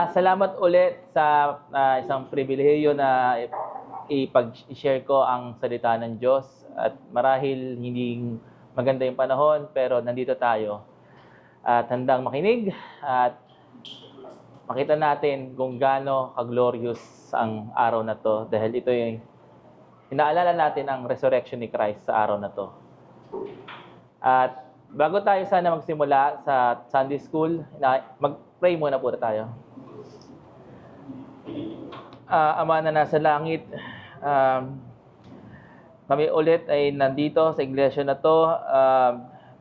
Salamat ulit sa isang pribilehiyo na ipag-share ko ang salita ng Diyos. At marahil hindi maganda yung panahon, pero nandito tayo. At handang makinig at makita natin kung gaano ka-glorious ang araw na to. Dahil ito yung inaalala natin ang resurrection ni Christ sa araw na to. At bago tayo sana magsimula sa Sunday School, mag-pray muna po tayo. Ama na nasa langit, kami ulit ay nandito sa iglesia na to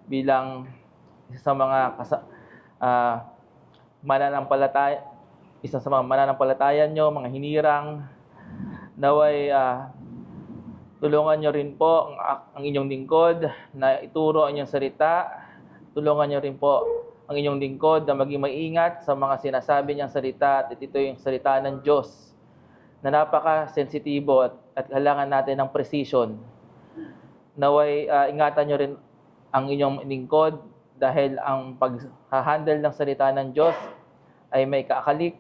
bilang isa sa mga mananampalataya, isa sa mga mananampalataya nyo, mga hinirang, naway tulungan nyo rin po ang inyong lingkod na ituro ang inyong salita. Tulungan nyo rin po ang inyong lingkod na maging maingat sa mga sinasabi niyang salita at ito yung salita ng Diyos na napaka-sensitibo at kailangan natin ng precision. Naway ingatan nyo rin ang inyong lingkod dahil ang pag-handle ng salita ng Diyos ay may kaakalik,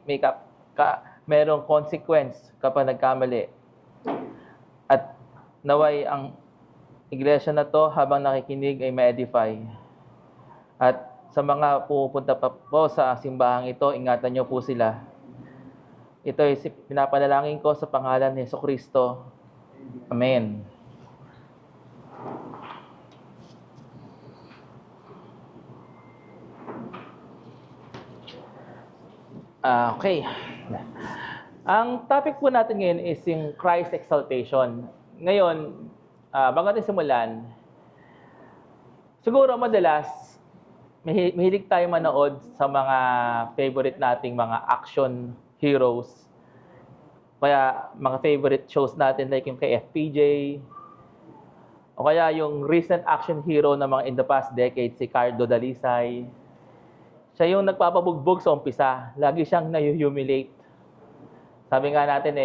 merong consequence kapag nagkamali. At naway ang iglesia na to habang nakikinig ay ma-edify. At sa mga pupunta pa po sa simbahang ito, ingatan nyo po sila. Ito ay pinapanalangin ko sa pangalan ni Jesucristo. Amen. Okay. Ang topic po natin ngayon is yung Christ exaltation. Ngayon, bago natin simulan, siguro madalas, mahilig tayo manood sa mga favorite nating mga action heroes. Kaya mga favorite shows natin like yung kay FPJ, o kaya yung recent action hero na mga in the past decade, si Cardo Dalisay. Siya yung nagpapabugbog sa umpisa. Lagi siyang na-humiliate. Sabi nga natin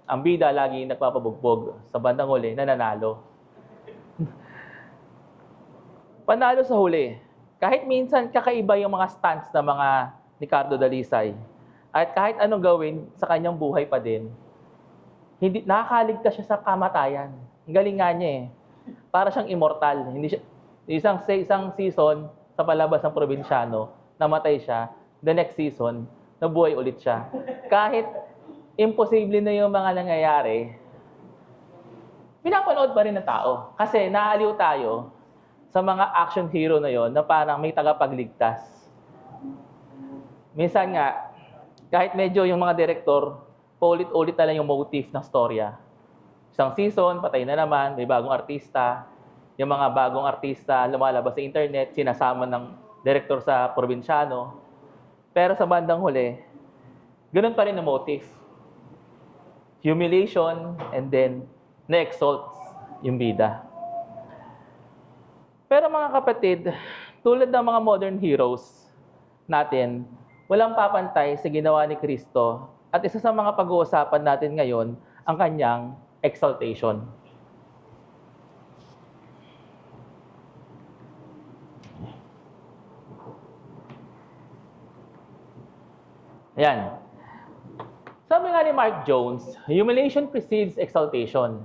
ang bida lagi nagpapabugbog. Sa bandang huli, nananalo. Panalo sa huli. Kahit minsan kakaiba yung mga stance ng mga ni Cardo Dalisay. At kahit anong gawin sa kanyang buhay pa din, hindi nakakaligtas siya sa kamatayan. Ang galing nga niya Para siyang immortal. Hindi siya, isang season sa palabas ng probinsyano, namatay siya. The next season, nabuhay ulit siya. Kahit imposible na yung mga nangyayari, pinapanood pa rin ng tao. Kasi naaliw tayo sa mga action hero na yon na parang may tagapagligtas. Minsan nga, kahit medyo yung mga direktor, paulit-ulit na lang yung motif ng storya. Isang season, patay na naman, may bagong artista. Yung mga bagong artista lumalabas sa internet, sinasama ng direktor sa probinsyano. Pero sa bandang huli, ganun pa rin ang motif. Humiliation, and then na-exalt yung bida. Pero mga kapatid, tulad ng mga modern heroes natin, walang papantay sa ginawa ni Kristo at isa sa mga pag-uusapan natin ngayon, ang kanyang exaltation. Ayan. Sabi nga ni Mark Jones, humiliation precedes exaltation.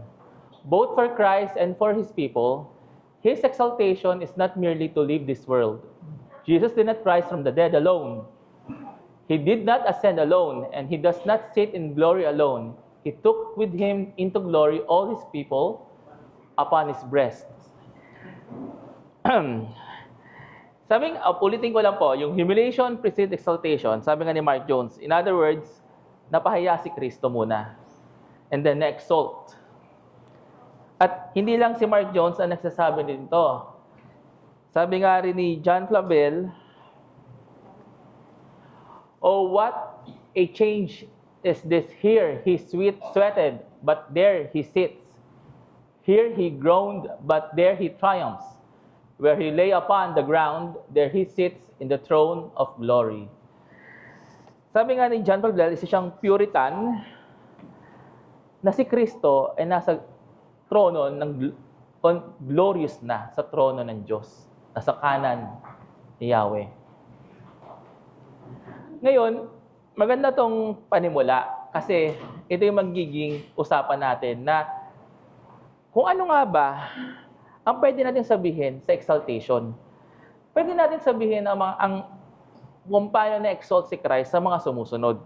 Both for Christ and for His people, His exaltation is not merely to leave this world. Jesus did not rise from the dead alone. He did not ascend alone, and He does not sit in glory alone. He took with Him into glory all His people upon His breast. Ulitin ko lang po, yung humiliation precedes exaltation, sabi nga ni Mark Jones, in other words, napahiya si Kristo muna, and then na-exalt. At hindi lang si Mark Jones ang nagsasabi nito. Sabi nga rin ni John Flavel, "Oh, what a change is this! Here he sweated, but there he sits. Here he groaned, but there he triumphs. Where he lay upon the ground, there he sits in the throne of glory." Sabi nga ni John Flavel, isa siyang Puritan, na si Kristo ay nasa trono ng glorious na sa trono ng Diyos, nasa kanan ni Yahweh. Ngayon, maganda tong panimula kasi ito yung magiging usapan natin na kung ano nga ba ang pwede natin sabihin sa exaltation. Pwede natin sabihin kung paano na-exalt si Christ sa mga sumusunod.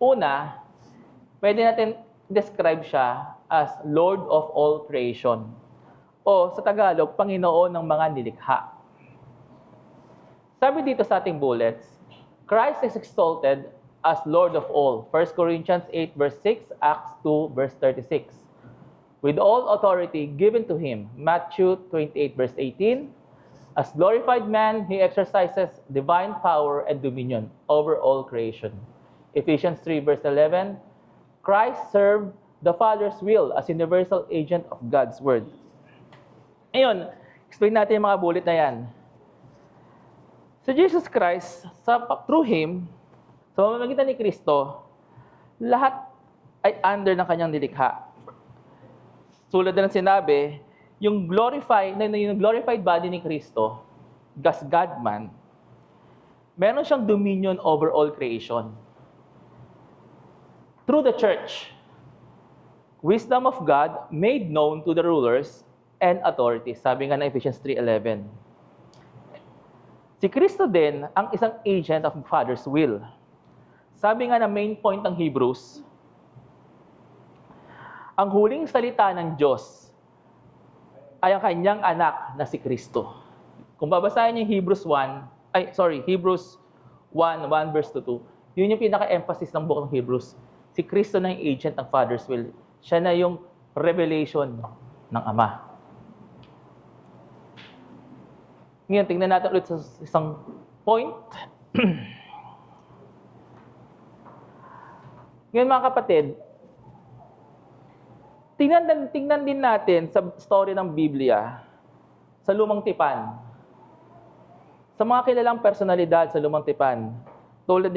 Una, pwede natin describe siya as Lord of all creation. O sa Tagalog, Panginoon ng mga nilikha. Sabi dito sa ating bullets, Christ is exalted as Lord of all. 1 Corinthians 8 verse 6, Acts 2 verse 36. With all authority given to him. Matthew 28 verse 18. As glorified man, he exercises divine power and dominion over all creation. Ephesians 3 verse 11. Christ served the Father's will as universal agent of God's word. Ngayon, explain natin yung mga bullet na yan. So Jesus Christ, through Him, sa pamamagitan ni Kristo, lahat ay under ng kanyang nilikha. Tulad na ng sinabi, yung glorified body ni Kristo, as God-man, meron siyang dominion over all creation. Through the church, wisdom of God made known to the rulers and authorities. Sabi nga ng Ephesians 3:11. Si Kristo din ang isang agent of Father's will. Sabi nga na main point ng Hebrews, ang huling salita ng Diyos ay ang kanyang anak na si Kristo. Kung babasahin niyo yung Hebrews 1 verse 2, yun yung pinaka-emphasis ng book ng Hebrews. Si Kristo na yung agent ng Father's will. Siya na yung revelation ng Ama. Ngayon, tingnan natin ulit sa isang point. Ngayon mga kapatid, tingnan din natin sa story ng Biblia sa Lumang Tipan. Sa mga kilalang personalidad sa Lumang Tipan, tulad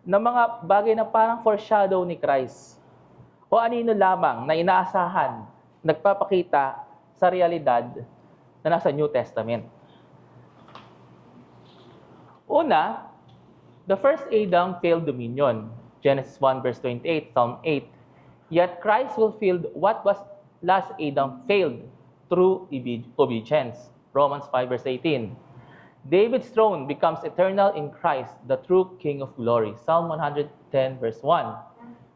ng mga bagay na parang foreshadow ni Christ. O anino lamang na inaasahan, nagpapakita sa realidad na nasa New Testament. Una, the first Adam failed dominion. Genesis 1 verse 28, Psalm 8. Yet Christ fulfilled what was last Adam failed through obedience. Romans 5 verse 18. David's throne becomes eternal in Christ, the true King of glory. Psalm 110 verse 1.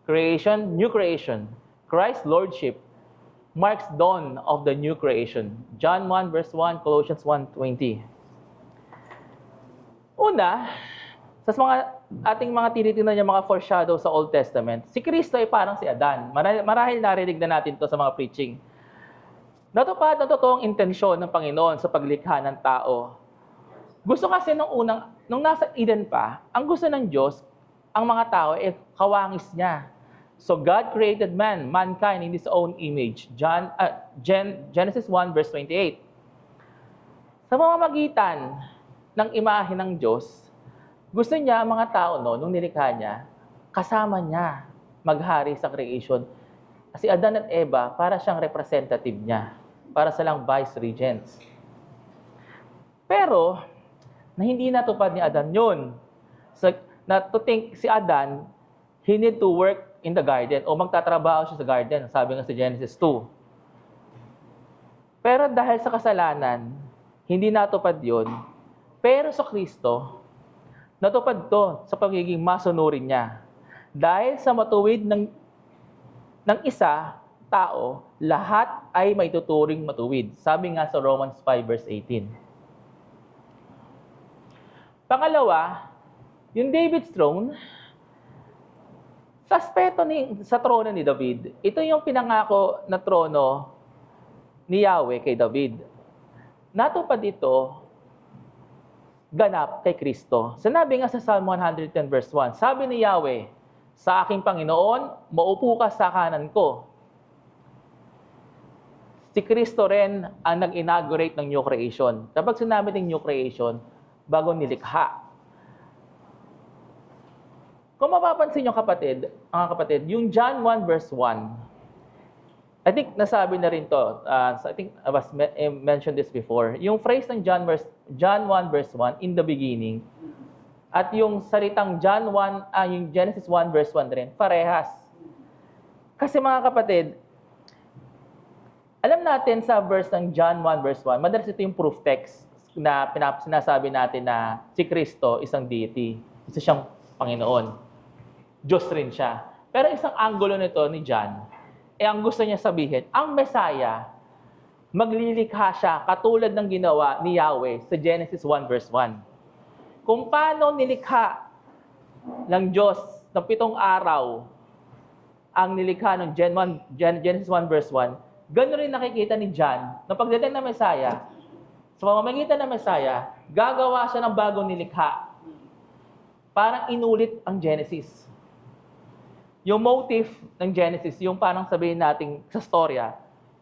Creation, new creation. Christ's lordship marks dawn of the new creation. John 1 verse 1, Colossians 1:20. Una, sa ating mga tinitingnan niya mga foreshadow sa Old Testament, si Kristo ay parang si Adan. Marahil narinig na natin to sa mga preaching. Natupad ang totoong intensyon ng Panginoon sa paglikha ng tao. Gusto kasi nung nasa Eden pa, ang gusto ng Diyos, ang mga tao ay kawangis niya. So God created mankind in His own image. Genesis 1 verse 28. Sa pamamagitan ng imahe ng Diyos, gusto niya ang mga tao nung nilikha niya, kasama niya maghari sa creation. Si Adan at Eva, para siyang representative niya, para silang vice-regents. Pero, na hindi natupad ni Adan yun. To think si Adan, he need to work in the garden o magtatrabaho siya sa garden, sabi nga sa Genesis 2. Pero dahil sa kasalanan, hindi natupad yun. Pero sa Kristo, natupad to sa pagiging masunurin niya. Dahil sa matuwid ng isa, tao, lahat ay may tuturing matuwid. Sabi nga sa Romans 5 verse 18. Pangalawa, yung David's throne, sa trono ni David, ito yung pinangako na trono ni Yahweh kay David. Natupad ito ganap kay Kristo. Sinabi nga sa Psalm 110 verse 1, sabi ni Yahweh, sa aking Panginoon, maupo ka sa kanan ko. Si Kristo rin ang nag-inaugurate ng new creation. Kapag sinabi ng new creation, bagong nilikha. Kung mapapansin nyo mga kapatid, yung John 1 verse 1, I think nasabi na rin to. I think I was mentioned this before. Yung phrase ng John 1 verse 1, in the beginning, at yung salitang yung Genesis 1 verse 1 rin, parehas. Kasi mga kapatid, alam natin sa verse ng John 1 verse 1, madalas ito yung proof text na sinasabi natin na si Kristo isang deity. Isa siyang Panginoon. Diyos rin siya. Pero isang anggulo nito ni John, ang gusto niya sabihin, ang Messiah, maglilikha siya katulad ng ginawa ni Yahweh sa Genesis 1 verse 1. Kung paano nilikha ng Diyos ng 7 araw ang nilikha ng Genesis 1 verse 1, gano'n rin nakikita ni John na pagdating ng Messiah, sa pamamagitan ng Messiah, gagawa siya ng bagong nilikha. Parang inulit ang Genesis. Yung motif ng Genesis, yung parang sabihin natin sa storya,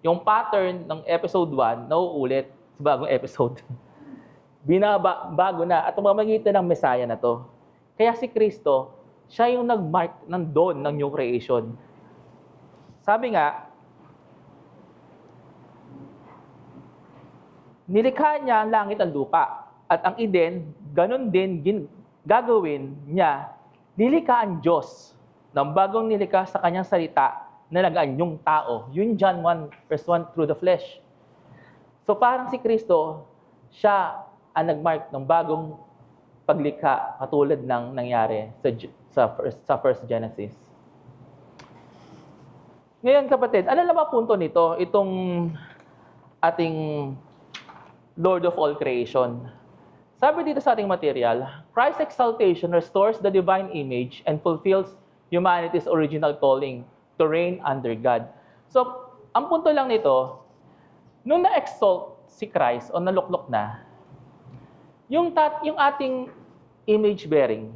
yung pattern ng episode 1, nauulit sa bagong episode. Bago na at pamamagitan ng Messiah na to. Kaya si Kristo, siya yung nag-mark ng dawn ng new creation. Sabi nga, nilikha niya ang langit at lupa. At ang Eden, ganun din gagawin niya, nilikha ang Diyos ng bagong nilikha sa kanyang salita na nag-anyong tao. Yun John 1 verse 1 through the flesh. So parang si Kristo, siya ang nag-mark ng bagong paglikha katulad ng nangyari sa first Genesis. Ngayon kapatid, ano na ba punto nito? Itong ating Lord of all creation. Sabi dito sa ating material, Christ's exaltation restores the divine image and fulfills humanity's original calling to reign under God. So, ang punto lang nito, nung na-exalt si Christ o naluklok na, yung ating image bearing,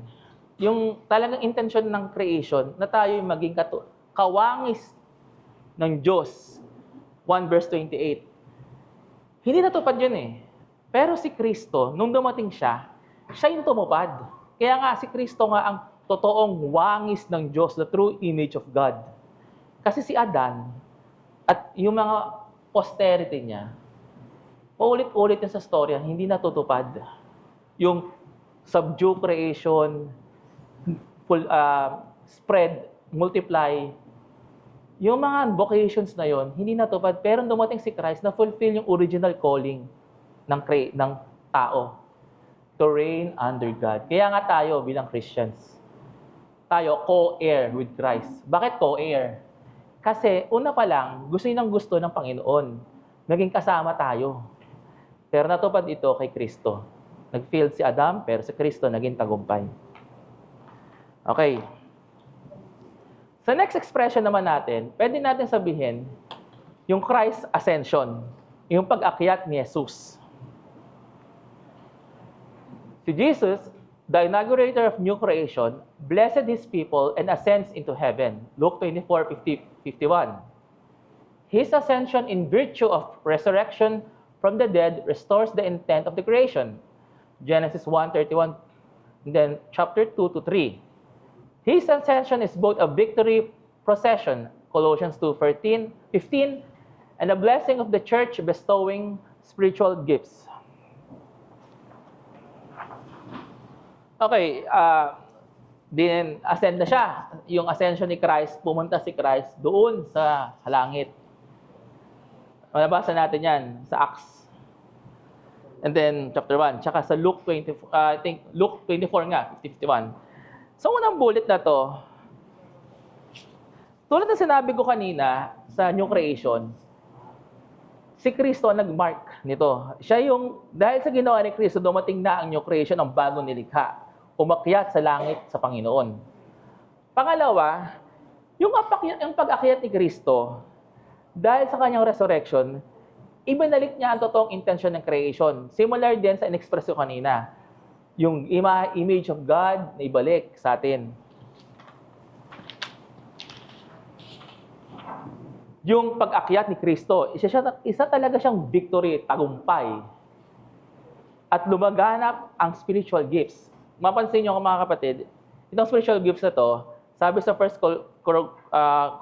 yung talagang intention ng creation na tayo yung maging kawangis ng Diyos, 1 verse 28. Hindi natupad yun eh. Pero si Kristo, nung dumating siya yung tumupad. Kaya nga si Kristo nga ang totoong wangis ng Diyos, the true image of God. Kasi si Adan at yung mga posterity niya, paulit-ulit yun sa storya, hindi natutupad. Yung subdue creation, spread, multiply, yung mga vocations na yon hindi natupad, pero dumating si Christ na fulfill yung original calling ng tao to reign under God. Kaya nga tayo bilang Christians, tayo co-heir with Christ. Bakit co-heir? Kasi una pa lang, gusto ng Panginoon. Naging kasama tayo. Pero natupad ito kay Kristo. Nag-failed si Adam, pero si Kristo naging tagumpay. Okay. Sa next expression naman natin, pwede natin sabihin yung Christ ascension, yung pag-akyat ni Jesus. Si Jesus, the inaugurator of new creation, blessed his people and ascends into heaven. Luke 24:51. His ascension in virtue of resurrection from the dead restores the intent of the creation. Genesis 1:31, and then chapter 2-3. His ascension is both a victory procession, Colossians 2:15, and a blessing of the church bestowing spiritual gifts. Okay, ascend na siya. Yung ascension ni Christ, pumunta si Christ doon sa langit. Nabasa natin yan sa Acts. And then, chapter 1. Tsaka sa Luke 24, I think Luke 24 nga, 51. Sa unang bullet na to, tulad na sinabi ko kanina sa new creation, si Kristo ang nag-mark nito. Siya yung, dahil sa ginawa ni Kristo, dumating na ang new creation, ang bagong nilikha. Umakyat sa langit sa Panginoon. Pangalawa, yung pag-akyat ni Kristo, dahil sa kanyang resurrection, ibinalik niya ang totoong intention ng creation. Similar din sa in-express ko kanina. Yung image of God na ibalik sa atin. Yung pag-akyat ni Kristo, isa talaga siyang victory, tagumpay. At lumaganap ang spiritual gifts. Mapansin niyo mga kapatid, itong spiritual gifts na to, sabi sa 1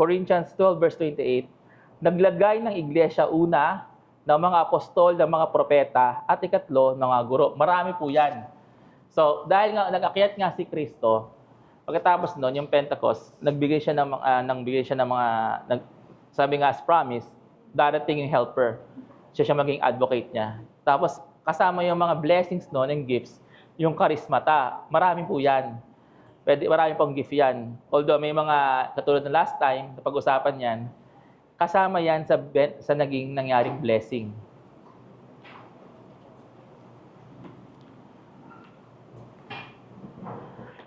Corinthians 12 verse 28, naglagay ng iglesia una ng mga apostol, ng mga propeta, at ikatlo ng mga guro. Marami po yan. So, dahil nga nag-akyat nga si Kristo, pagkatapos noon, yung Pentecost, nagbigay siya ng mga, sabi nga as promise, darating yung helper. Siya maging advocate niya. Tapos, kasama yung mga blessings noon and gifts, yung karismata. Marami po yan. Marami pong gift yan. Although may mga, katulad ng last time, napag-usapan yan, kasama yan sa naging nangyaring blessing.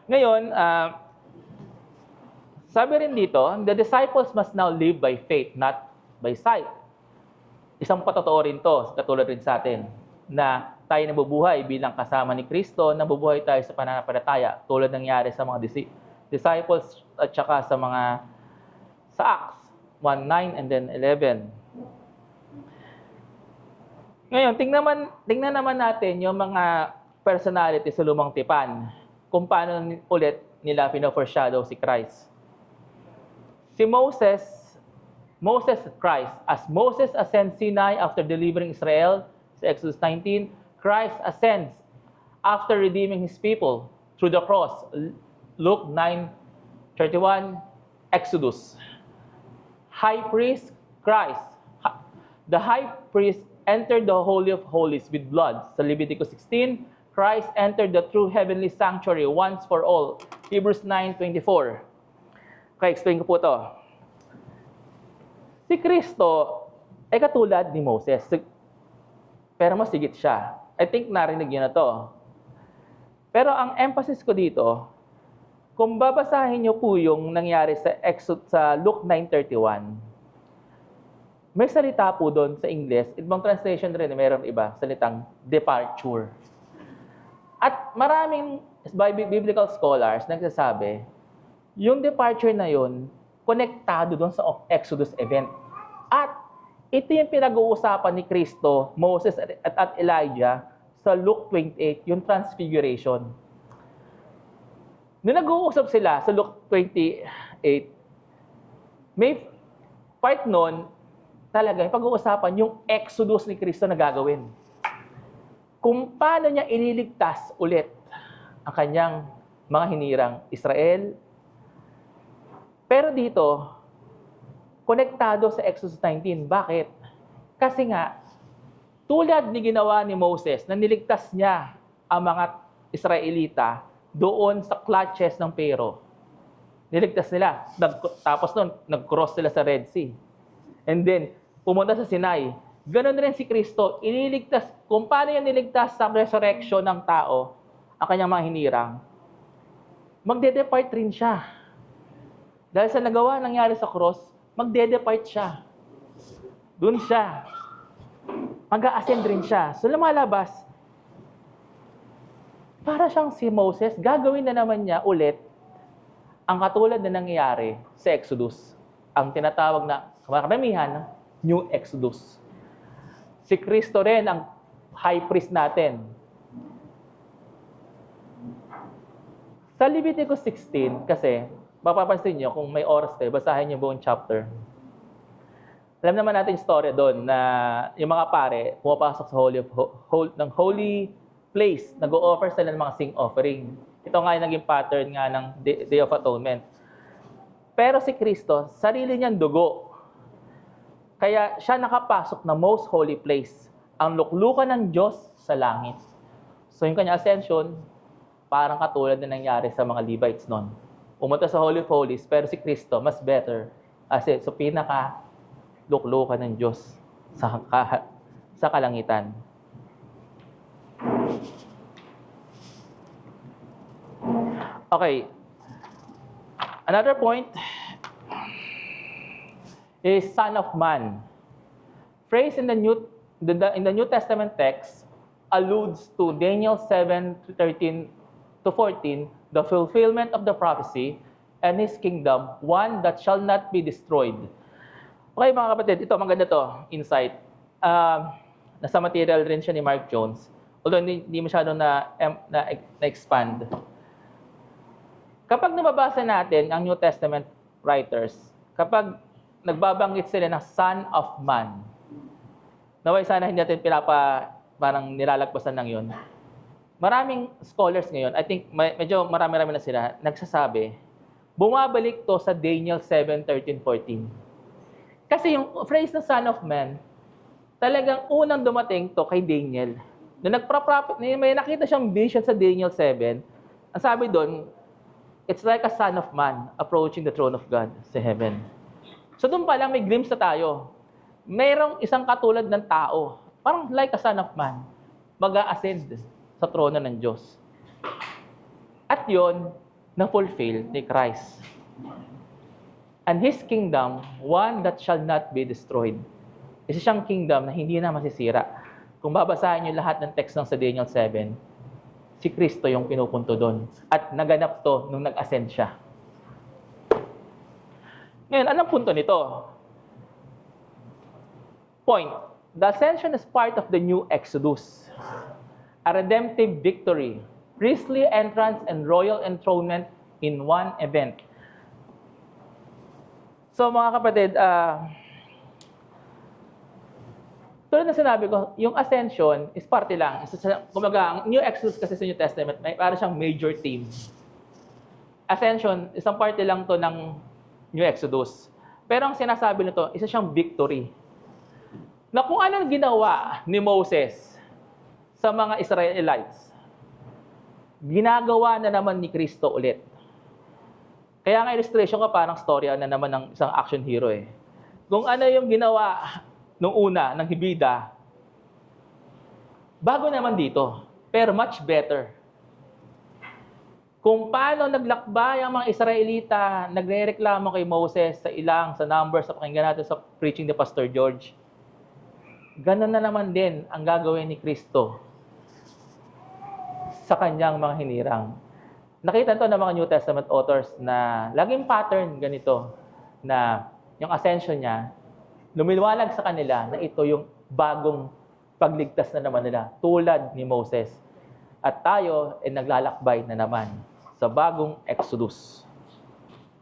Ngayon, sabi rin dito, the disciples must now live by faith, not by sight. Isang patotoo rin to, katulad rin sa atin, na tayo nabubuhay bilang kasama ni Kristo, nabubuhay tayo sa pananampalataya, tulad nangyari sa mga disciples at saka sa Acts 1:9 and then 11. Ngayon, tingnan naman natin yung mga personality sa lumang tipan, kung paano ulit nila pino-foreshadow si Christ. Si Moses at Christ. As Moses ascends Sinai after delivering Israel, sa Exodus 19, Christ ascends after redeeming His people through the cross. Luke 9:31, Exodus. High priest, Christ. The high priest entered the Holy of Holies with blood. Sa Leviticus 16, Christ entered the true heavenly sanctuary once for all. Hebrews 9:24. Okay, explain ko po to. Si Kristo ay katulad ni Moses, pero mas higit siya. I think narinig niyo na to. Pero ang emphasis ko dito, kung babasahin niyo po yung nangyari sa Luke 9:31, may salita po doon sa English, ibang translation rin, mayroon iba, salitang departure. At maraming biblical scholars nagsasabi, yung departure na yun, konektado doon sa Exodus event. At ito yung pinag-uusapan ni Kristo, Moses at Elijah sa Luke 28, yung transfiguration. Nung nag-uusap sila sa Luke 28, may part nun, talaga, pag-uusapan yung Exodus ni Kristo na gagawin. Kung paano niya ililigtas ulit ang kanyang mga hinirang Israel. Pero dito, konektado sa Exodus 19. Bakit? Kasi nga, tulad ni ginawa ni Moses na niligtas niya ang mga Israelita doon sa clutches ng Pharaoh. Niligtas nila. Tapos nun, nag-cross sila sa Red Sea. And then, pumunta sa Sinai. Ganon rin si Kristo, iniligtas, kung paano yan niligtas sa resurrection ng tao, ang kanyang mga hinirang, magde-depart rin siya. Dahil sa nagawa nangyari sa cross, magde-depart siya. Doon siya. Mag-a-ascend rin siya. So lumalabas, para siyang si Moses, gagawin na naman niya ulit ang katulad na nangyayari sa Exodus. Ang tinatawag na karamihan, New Exodus. Si Kristo rin ang high priest natin. Sa Leviticus 16, kasi, mapapansin nyo, kung may oras kayo, basahin nyo buong chapter. Alam naman natin yung story doon na yung mga pare, pumapasok sa holy place, nag-o-offer sila ng mga sing offering. Ito nga yung naging pattern nga ng Day of Atonement. Pero si Kristo, sarili niyang dugo. Kaya siya nakapasok na most holy place, ang luklukan ng Diyos sa langit. So yung kanya ascension, parang katulad na nangyari sa mga Levites noon. Pumunta sa Holy of Holies, pero si Kristo, mas better. Kasi so pinaka luklukan ng Diyos sa kalangitan. Okay. Another point is Son of Man. Phrase in the New Testament text alludes to Daniel 7:13 to 14, the fulfillment of the prophecy and His kingdom, one that shall not be destroyed. Okay mga kapatid, ito maganda to, insight. Nasa material rin siya ni Mark Jones, although hindi masyadong na-expand. Kapag nababasa natin ang New Testament writers, kapag nagbabanggit sila ng Son of Man, naway sana hindi natin parang nilalagpasan ng yun. Maraming scholars ngayon, I think medyo marami-rami na sila, nagsasabi, bumabalik to sa Daniel 7:13-14. Kasi yung phrase na Son of Man, talagang unang dumating to kay Daniel. Nung nagpa-prophet, may nakita siyang vision sa Daniel 7, ang sabi doon, it's like a son of man approaching the throne of God sa heaven. So doon pa lang may glimpse na tayo. Mayroong isang katulad ng tao, parang like a son of man, mag-a-ascend sa trono ng Diyos. At yon na-fulfill ni Christ. And His kingdom, one that shall not be destroyed. Isa siyang kingdom na hindi na masisira. Kung babasahin niyo lahat ng text ng sa Daniel 7, si Kristo yung pinupunto doon. At naganap to nung nag-ascend siya. Ngayon, anong punto nito? Point. The ascension is part of the new Exodus. A redemptive victory, priestly entrance, and royal enthronement in one event. So mga kapatid, tulad na sinabi ko, yung ascension is parte lang. Kumaga, ang New Exodus kasi sa New Testament, may parang siyang major theme. Ascension, isang parte lang to ng New Exodus. Pero ang sinasabi nito, isa siyang victory. Na kung anong ginawa ni Moses sa mga Israelites, ginagawa na naman ni Kristo ulit. Kaya nga illustration ko parang storya na naman ng isang action hero eh. Kung ano yung ginawa nung una ng Hibida, bago naman dito, pero much better. Kung paano naglakbay ang mga Israelita, nagrereklamo kay Moses sa Numbers, sa pakinggan natin sa preaching ni Pastor George, ganun na naman din ang gagawin ni Kristo sa kanyang mga hinirang. Nakita to ng mga New Testament authors na laging pattern ganito, na yung ascension niya, lumiliwanag sa kanila na ito yung bagong pagligtas na naman nila, tulad ni Moses. At tayo ay naglalakbay na naman sa bagong Exodus.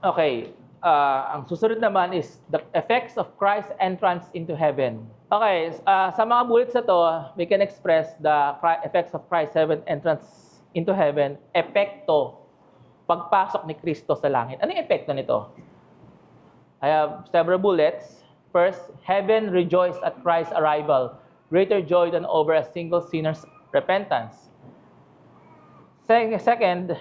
Okay, ang susunod naman is the effects of Christ's entrance into heaven. Okay, sa mga bullets na to, we can express the effects of Christ's entrance into heaven, epekto, pagpasok ni Kristo sa langit. Ano yung epekto nito? I have several bullets. First, heaven rejoiced at Christ's arrival, greater joy than over a single sinner's repentance. Second,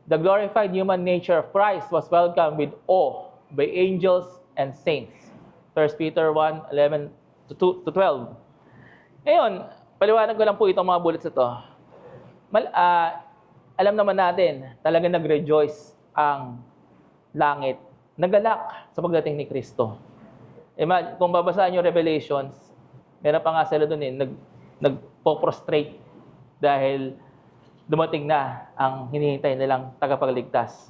the glorified human nature of Christ was welcomed with awe by angels and saints. 1 Peter 1:11-12. Ngayon, paliwanag ko lang po itong mga bullets na ito. Alam naman natin, talagang nag-rejoice ang langit. Nagalak sa pagdating ni Kristo. Kung babasahin yung Revelations, meron pa nga sila doon nagpo-prostrate dahil dumating na ang hinihintay nilang tagapagligtas.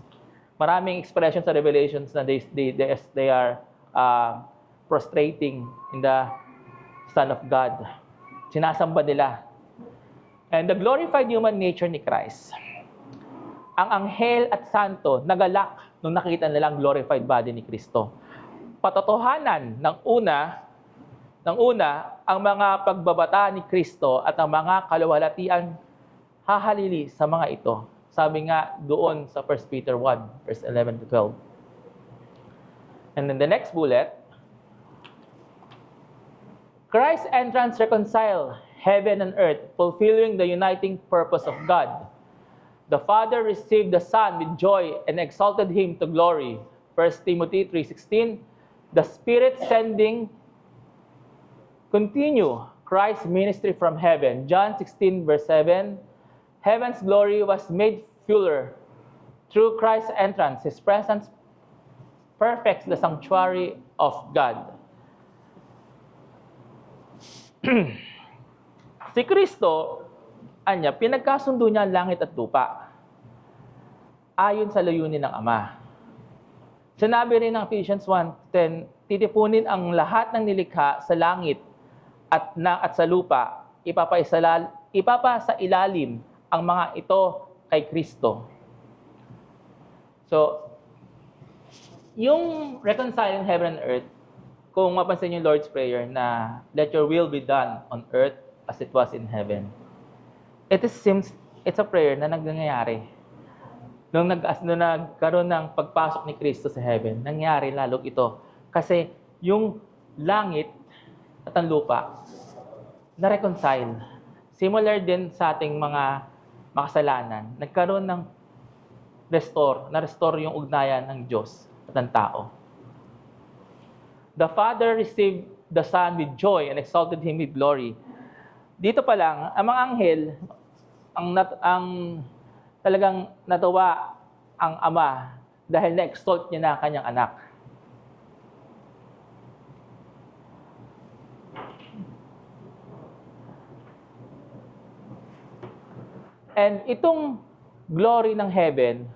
Maraming expression sa Revelations na they are prostrating in the Son of God. Sinasamba nila. And the glorified human nature ni Christ, ang anghel at santo nagalak nung nakita nilang glorified body ni Kristo. Patotohanan ng una, ang mga pagbabata ni Kristo at ang mga kaluwalhatian hahalili sa mga ito. Sabi nga doon sa 1 Peter 1:11-12. And then the next bullet, Christ's entrance reconciled heaven and earth, fulfilling the uniting purpose of God. The Father received the Son with joy and exalted Him to glory. 1 Timothy 3:16. The Spirit sending continue Christ's ministry from heaven. John 16:7. Heaven's glory was made fuller through Christ's entrance. His presence perfects the sanctuary of God. Si Kristo, pinagkasundo niya ang langit at lupa ayon sa layunin ng Ama. Sinabi rin ng Ephesians 1:10, titipunin ang lahat ng nilikha sa langit at sa lupa, ipapasa ilalim ang mga ito kay Kristo. So, yung reconciling heaven and earth, kung mapansin yung Lord's Prayer na, let your will be done on earth as it was in heaven. It's a prayer na nangyayari. Nung nagkaroon ng pagpasok ni Kristo sa heaven, nangyari lalo ito. Kasi yung langit at ang lupa, na-reconcile. Similar din sa ating mga makasalanan. Nagkaroon ng na-restore yung ugnayan ng Diyos at ng tao. The Father received the Son with joy and exalted Him with glory. Dito pa lang, ang mga anghel, ang talagang natuwa ang Ama dahil na-exalt niya na kanyang anak. And itong glory ng heaven,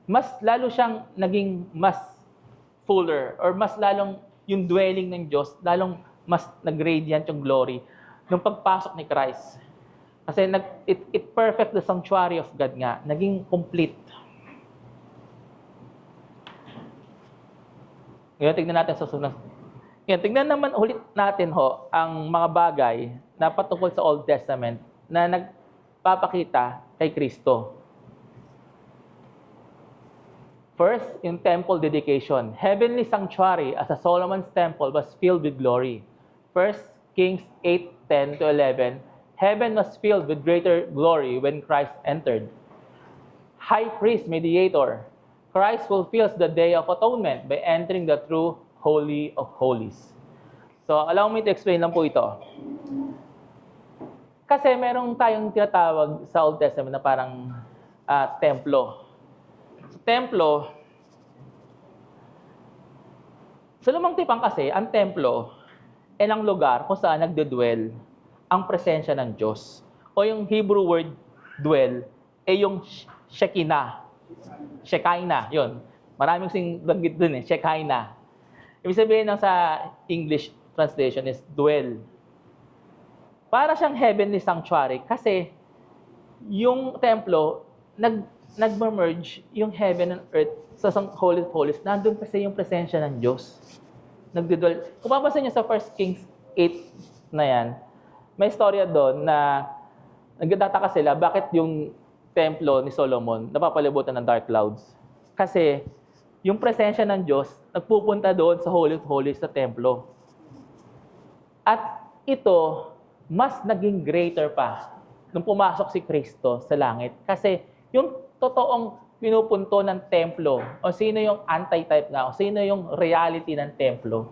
mas lalo siyang naging mas fuller or mas lalong yung dwelling ng Diyos, lalong mas nag-radiant yung glory nung pagpasok ni Christ. Kasi it perfect the sanctuary of God nga, naging complete. Ngayon, tignan natin sa sunod. Ngayon, tignan naman ulit natin ang mga bagay na patungkol sa Old Testament na nagpapakita kay Kristo. First, yung temple dedication. Heavenly sanctuary as a Solomon's temple was filled with glory. 1 Kings 8:10-11, heaven was filled with greater glory when Christ entered. High priest mediator. Christ fulfills the day of atonement by entering the true Holy of Holies. So, allow me to explain lang po ito. Kasi merong tayong tinatawag sa Old Testament na parang templo. Sa templo, sa Lumang Tipan kasi, ang templo ay ang lugar kung saan nagdedwell ang presensya ng Diyos. O yung Hebrew word dwell, ay yung Shekinah. Shekinah, yun. Maraming sing banggit dun Shekinah. Ibig sabihin ng sa English translation is dwell. Para siyang heavenly sanctuary kasi yung templo, nag-merge yung heaven and earth sa Holy of Holies. Nandun kasi yung presensya ng Diyos. Nagdidwell. Kung papansin niyo sa 1 Kings 8 na yan, may istorya doon na nagtataka sila bakit yung templo ni Solomon napapalibutan ng dark clouds. Kasi yung presensya ng Diyos nagpupunta doon sa Holy of Holies sa templo. At ito, mas naging greater pa nung pumasok si Kristo sa langit. Kasi yung totoong pinupunto ng templo, o sino yung anti-type nga, o sino yung reality ng templo,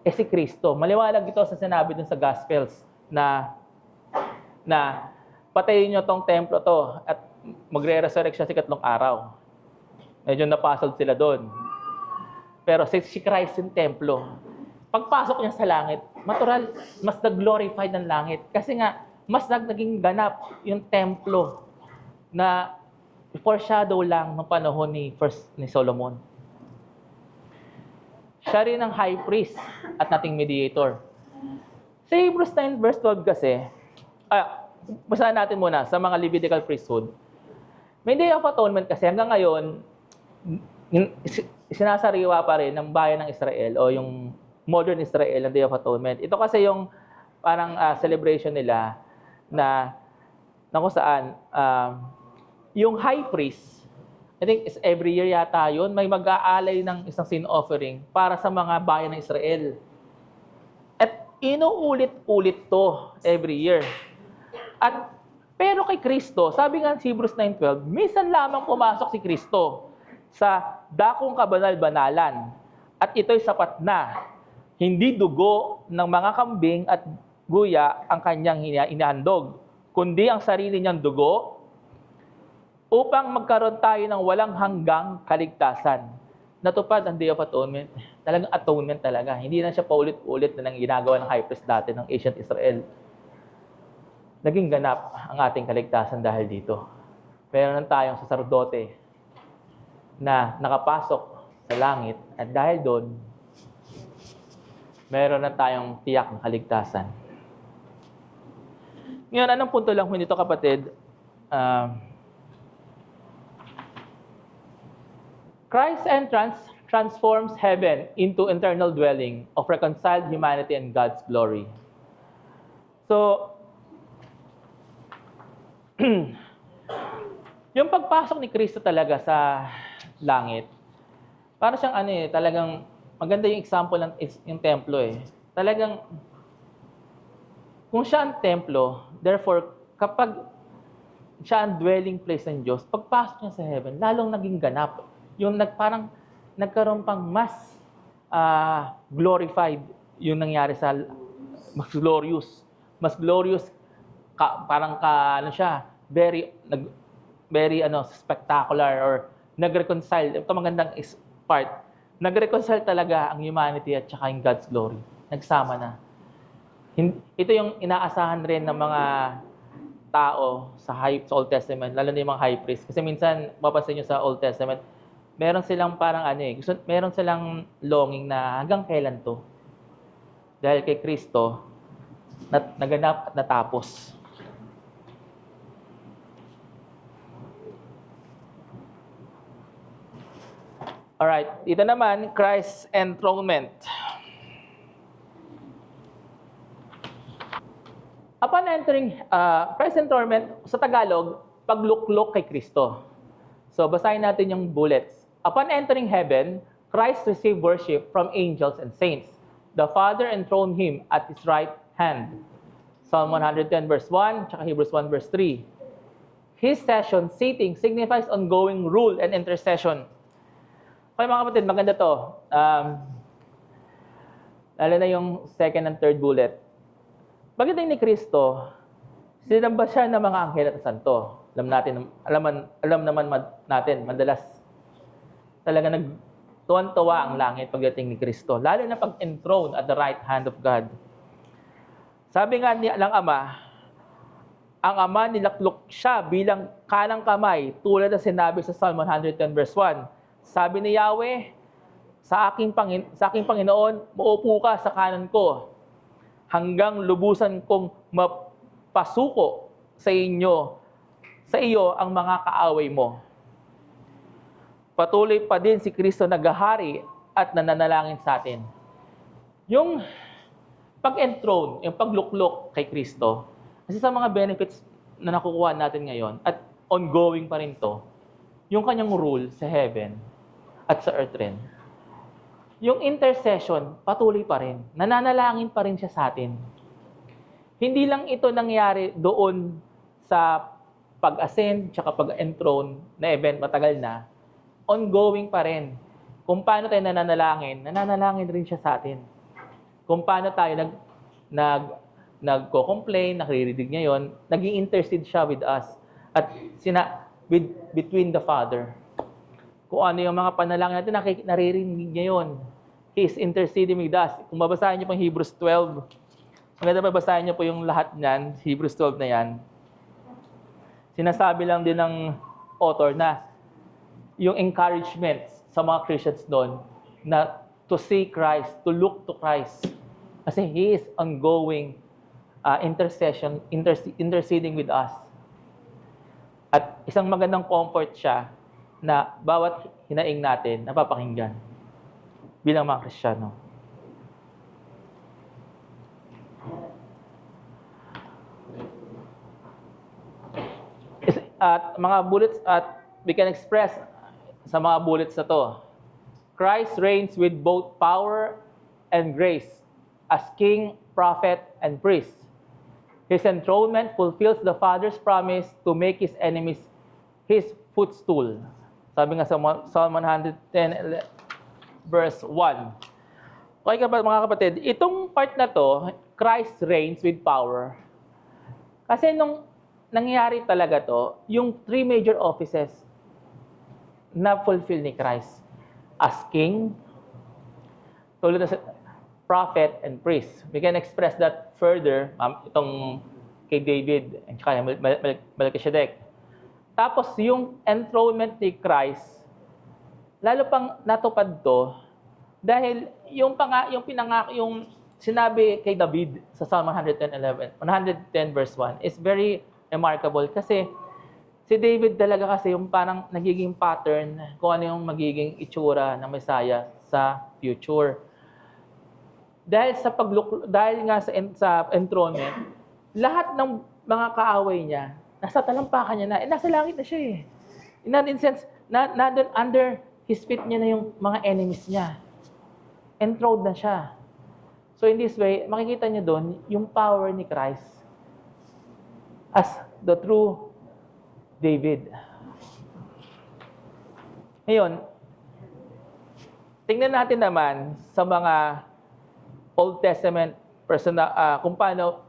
si Kristo. Maliwalag ito sa sinabi dun sa Gospels na patayin nyo tong templo to at magre-resurrect siya sa ikatlong araw. Medyo napasod sila doon. Pero si Christ yung templo. Pagpasok niya sa langit, natural, mas nag-glorified ng langit. Kasi nga, mas naging ganap yung templo na foreshadow lang ng panahon ni Solomon. Siya rin ang high priest at nating mediator. Sa Hebrews 9 verse 12 kasi, basahin natin muna sa mga Levitical priesthood. May Day of Atonement kasi hanggang ngayon, sinasariwa pa rin ng bayan ng Israel o yung modern Israel ang Day of Atonement. Ito kasi yung parang celebration nila na kung saan yung high priest, I think is every year yata yun, may mag-aalay ng isang sin offering para sa mga bayan ng Israel. At inuulit-ulit to every year. Pero kay Kristo, sabi nga sa Hebrews 9:12, minsan lamang pumasok si Kristo sa dakong kabanal-banalan. At ito'y sapat na. Hindi dugo ng mga kambing at guya ang kanyang inahandog, kundi ang sarili niyang dugo upang magkaroon tayo ng walang hanggang kaligtasan. Natupad ang Day of Atonement. Talagang atonement talaga. Hindi na siya paulit-ulit na ginagawa ng high priest dati ng ancient Israel. Naging ganap ang ating kaligtasan dahil dito. Meron tayong saserdote na nakapasok sa langit at dahil doon, meron na tayong tiyak na kaligtasan. Ngayon, anong punto lang nito kapatid? Christ's entrance transforms heaven into eternal dwelling of reconciled humanity and God's glory. So, Yung pagpasok ni Kristo talaga sa langit, para siyang talagang maganda yung example ng yung templo eh. Talagang kung siya ang templo, therefore kapag siya ang dwelling place ng Diyos, pagpasok niya sa heaven, lalong naging ganap. Yung parang nagkaroon pang mas glorified yung nangyari sa mas glorious. Mas glorious, very spectacular or nag-reconcile. Ito magandang part. Nag-reconcile talaga ang humanity at saka yung God's glory. Nagsama na. Ito yung inaasahan rin ng mga tao sa Old Testament, lalo na yung mga high priest. Kasi minsan, mapapansin nyo sa Old Testament, meron silang parang meron silang longing na hanggang kailan to. Dahil kay Kristo, naganap at natapos. Alright, ito naman, Christ's enthronement. Upon entering Christ's enthronement, sa Tagalog, pagluklok kay Kristo. So, basahin natin yung bullets. Upon entering heaven, Christ received worship from angels and saints. The Father enthroned him at his right hand. Psalm 110 verse 1, tsaka Hebrews 1 verse 3. His sitting, signifies ongoing rule and intercession. Okay mga kapatid, maganda to. Lalo na yung second and third bullet. Pagdating ni Kristo, sinamba siya ng mga anghel at santo. Alam naman natin, madalas talaga nagtuwan-tuwa ang langit pagdating ni Kristo. Lalo na pag-enthroned at the right hand of God. Sabi nga ng Ama, ang Ama nilaklok siya bilang kanang kamay, tulad na sinabi sa Psalm 110 verse 1. Sabi ni Yahweh, sa aking Panginoon, maupo ka sa kanan ko, hanggang lubusan kong mapasuko sa iyo ang mga kaaway mo. Patuloy pa din si Kristo naghahari at nananalangin sa atin. Yung pag-enthrone, yung pagluklok kay Kristo, kasi sa mga benefits na nakukuha natin ngayon, at ongoing pa rin to, yung kanyang rule sa heaven at sa earth rin. Yung intercession, patuloy pa rin. Nananalangin pa rin siya sa atin. Hindi lang ito nangyari doon sa pag-ascend tsaka pag-enthrone na event, matagal na. Ongoing pa rin. Kung paano tayo nananalangin rin siya sa atin. Kung paano tayo nagko-complain, naririnig niya yun, nag-i-intercede siya with us at between the Father. Kung ano yung mga panalangin natin, naririnig niya yun. He is interceding with us. Kung babasahin niyo po yung Hebrews 12, maganda babasahin niyo po yung lahat niyan, Hebrews 12 na yan. Sinasabi lang din ng author na yung encouragement sa mga Christians doon na to see Christ, to look to Christ. Kasi He is ongoing interceding with us. At isang magandang comfort siya na bawat hinaing natin, napapakinggan bilang mga Kristiyano. At mga bullets, at we can express sa mga bullets na to, Christ reigns with both power and grace as King, Prophet, and Priest. His enthronement fulfills the Father's promise to make His enemies His footstool. Sabi nga sa Psalm 110 verse 1. Okay mga kapatid, itong part na to, Christ reigns with power. Kasi nung nangyari talaga to, yung three major offices na fulfill ni Christ as King, tulad na sa Prophet and Priest. We can express that further, itong kay David at kay Melchizedek. Tapos yung enthronement ni Christ, lalo pang natupad to dahil yung sinabi kay David sa Psalm 110 verse 1 is very remarkable kasi si David talaga kasi yung parang nagiging pattern kung ano yung magiging itsura ng Messiah sa future. Dahil nga sa enthronement, lahat ng mga kaaway niya nasa talampakan niya na, nasa langit na siya eh. In that sense, nandun under his feet niya na yung mga enemies niya. Enthroned na siya. So in this way, makikita niyo doon yung power ni Christ as the true David. Ngayon, tingnan natin naman sa mga Old Testament kung paano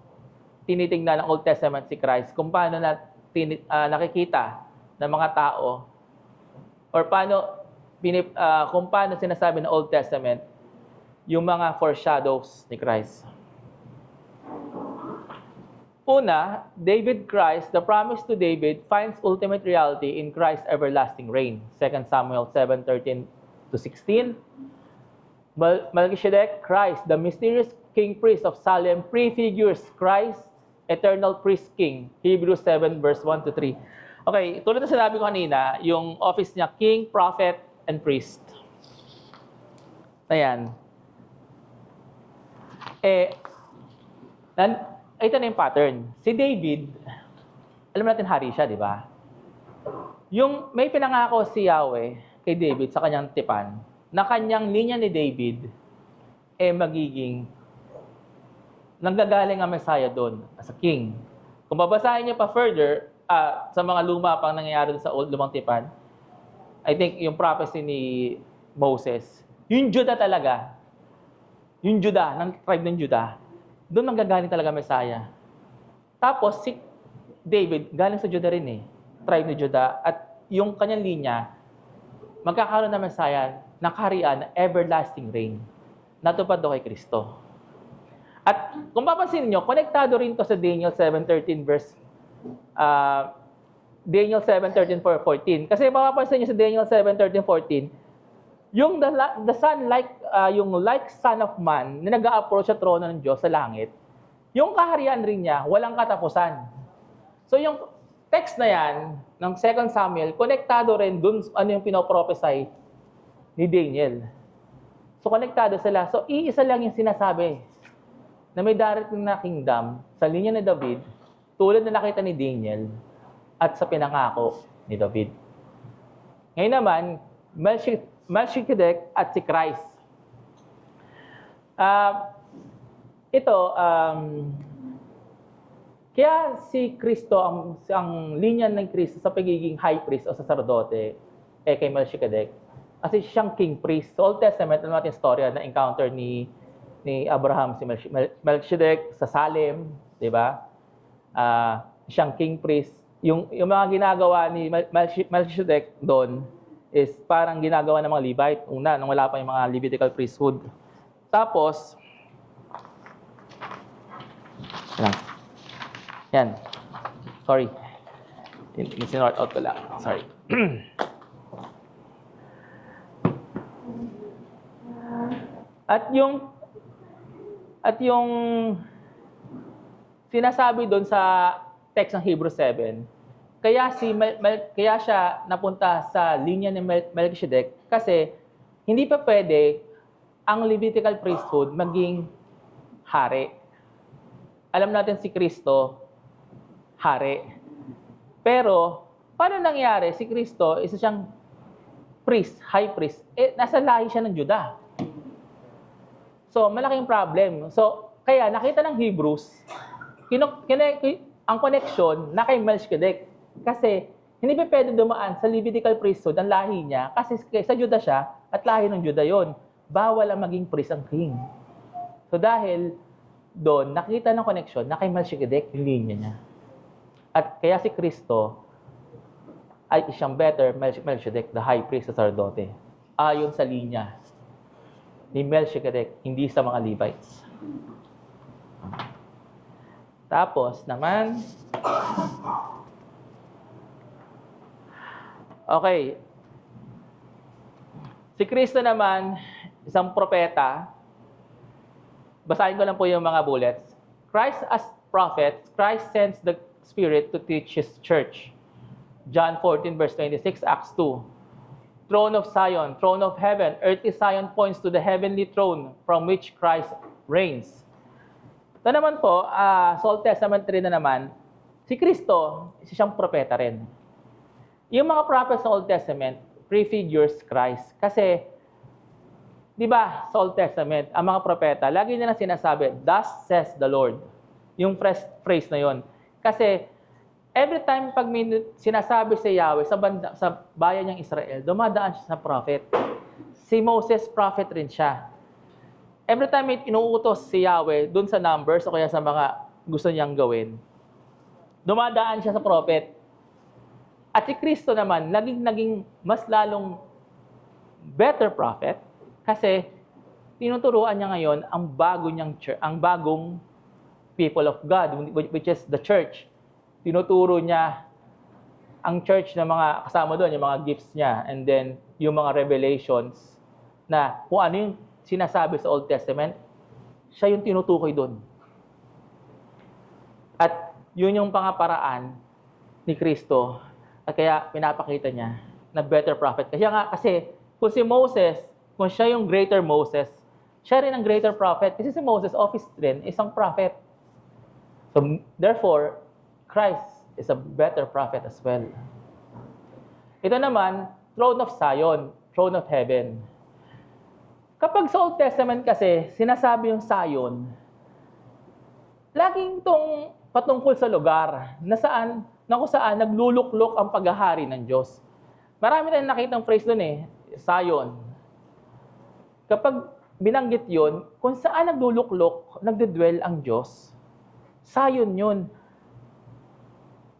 tinitingnan ng Old Testament si Christ, kung paano nakikita ng mga tao, or kung paano sinasabi ng Old Testament yung mga foreshadows ni Christ. Una, the promise to David finds ultimate reality in Christ's everlasting reign. 2 Samuel 7:13-16. Melchizedek, Christ, the mysterious king priest of Salem, prefigures Christ, eternal priest king. Hebrews 7:1-3. Okay, tulad na sinabi ko kanina, yung office niya, king, prophet, and priest. Ayan. Ito na yung pattern. Si David, alam natin hari siya, di ba? Yung may pinangako si Yahweh kay David sa kanyang tipan, na kanyang linya ni David, magiging nanggagaling ang Messiah doon as a king. Kung babasahin niyo pa further, sa mga luma pang nangyayari sa lumang tipan, I think yung prophecy ni Moses, yung Judah talaga, yung Judah, ng tribe ng Judah, doon nanggagaling talaga Messiah. Tapos si David, galing sa Judah rin tribe ni Judah, at yung kanyang linya, magkakaroon ng Messiah na kaharian na everlasting reign. Natupad do kay Kristo. At kung papansin niyo, konektado rin to sa Daniel 7:13 Daniel 7:13-14. Kasi mapapansin niyo sa Daniel 7:13-14, yung the son yung son of man na nag-a-approach sa trono ng Diyos sa langit, yung kaharian rin niya, walang katapusan. So yung text na yan, ng 2 Samuel, konektado rin dun ano yung pinoprophesy ni Daniel. So konektado sila. So iisa lang yung sinasabi na may darating na kingdom sa linya ni David, tulad na nakita ni Daniel at sa pinangako ni David. Ngayon naman, Melchizedek at si Christ. Kaya si Kristo, ang linya ng Kristo sa pagiging high priest o sacerdote, kay Melchizedek. Kasi siyang king priest. Sa Old Testament, ano natin storya na encounter ni Abraham si Melchizedek sa Salem, di ba? Siyang king priest. Yung mga ginagawa ni Melchizedek doon is parang ginagawa ng mga Levite. Una, nung wala pa yung mga Levitical priesthood. Tapos, yan. Sorry. Sinort out ko lang. Sorry. At yung sinasabi doon sa text ng Hebrews 7, kaya siya napunta sa linya ni Melchizedek kasi hindi pa pwede ang Levitical priesthood maging hari. Alam natin si Kristo, hari. Pero, paano nangyari? Si Kristo, isa siyang priest, high priest. Nasa lahi siya ng Judah. So, malaking problem. So, kaya nakita ng Hebrews, ang connection na kay Melchizedek. Kasi, hindi pa pwede dumaan sa Levitical priesthood ang lahi niya kasi sa Judah siya at lahi ng Judah yon. Bawal ang maging priest ang king. So, dahil doon, nakita ng connection na kay Melchizedek yung linya niya. At kaya si Kristo ay isang better Melchizedek, the high priest sacerdote, ayon sa linya ni Melchizedek, hindi sa mga Levites. Tapos naman, okay, si Kristo naman, isang propeta. Basahin ko lang po yung mga bullets. Christ as prophet, Christ sends the Spirit to teach His church. John 14:26, Acts 2. Throne of Zion, throne of heaven, earthly Zion points to the heavenly throne from which Christ reigns. Ito naman po, sa Old Testament rin na naman, si Kristo, isa siyang propeta rin. Yung mga prophets sa Old Testament, prefigures Christ. Kasi, di ba, sa Old Testament, ang mga propeta, lagi nila sinasabi, "Thus says the Lord." Yung phrase na yon. Kasi, every time pag may sinasabi si Yahweh sa bayan niyang Israel, dumadaan siya sa prophet. Si Moses, prophet rin siya. Every time may inuutos si Yahweh dun sa Numbers o kaya sa mga gusto niyang gawin, dumadaan siya sa prophet. At si Kristo naman, naging mas lalong better prophet kasi tinuturuan niya ngayon ang bagong people of God, which is the church. Tinuturo niya ang church na mga kasama doon, yung mga gifts niya, and then yung mga revelations na kung ano yung sinasabi sa Old Testament, siya yung tinutukoy doon. At yun yung pangaparaan ni Kristo. At kaya pinapakita niya na better prophet. Kasi kung si Moses, kung siya yung greater Moses, siya rin ang greater prophet. Kasi si Moses, office rin, isang prophet. So, therefore, Christ is a better prophet as well. Ito naman, throne of Zion, throne of heaven. Kapag sa Old Testament kasi, sinasabi yung Zion, laging itong patungkol sa lugar na kung saan nagluluklok ang paghahari ng Diyos. Marami tayong nakitang phrase doon Zion. Kapag binanggit yon, kung saan nagluluklok, nagdudwell ang Diyos, Zion yun.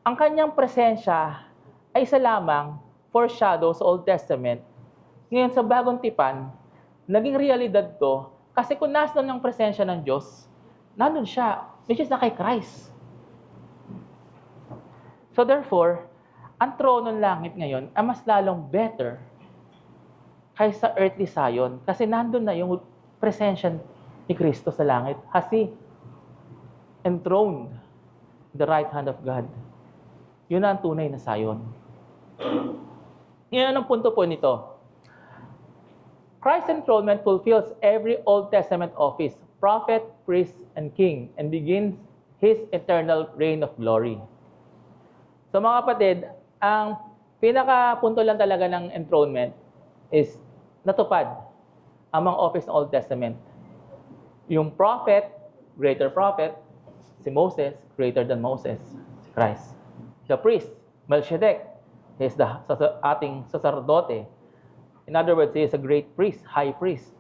Ang kanyang presensya ay isa lamang foreshadow sa Old Testament. Ngayon sa Bagong Tipan, naging realidad to kasi kung nasa ng presensya ng Diyos, nandun siya, which is na kay Christ. So therefore, ang trono ng langit ngayon ay mas lalong better kaysa earthly Zion kasi nandun na yung presensya ni Kristo sa langit. Has He enthroned the right hand of God. Yun ang tunay na Zion. Yan ang punto po nito. Christ's enthronement fulfills every Old Testament office, prophet, priest, and king, and begins His eternal reign of glory. So mga kapatid, ang pinaka-punto lang talaga ng enthronement is natupad ang mga office ng Old Testament. Yung prophet, greater prophet, si Moses, greater than Moses, si Christ. The priest, Melchizedek, he is the ating sacerdote. In other words, he is a great priest, high priest.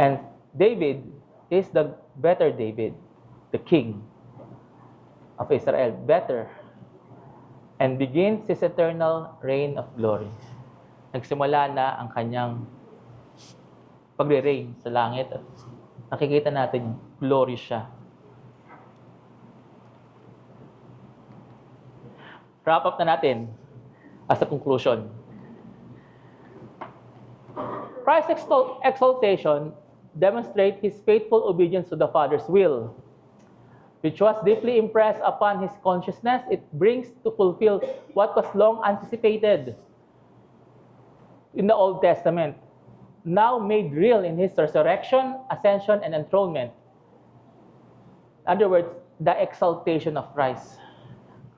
And David is the better David, the king of Israel, better, and begins his eternal reign of glory. Nagsimula na ang kanyang pagre-reign sa langit at nakikita natin glory siya. Wrap up na natin as a conclusion. Christ's exaltation demonstrates His faithful obedience to the Father's will, which was deeply impressed upon His consciousness. It brings to fulfill what was long anticipated in the Old Testament, now made real in His resurrection, ascension, and enthronement. In other words, the exaltation of Christ.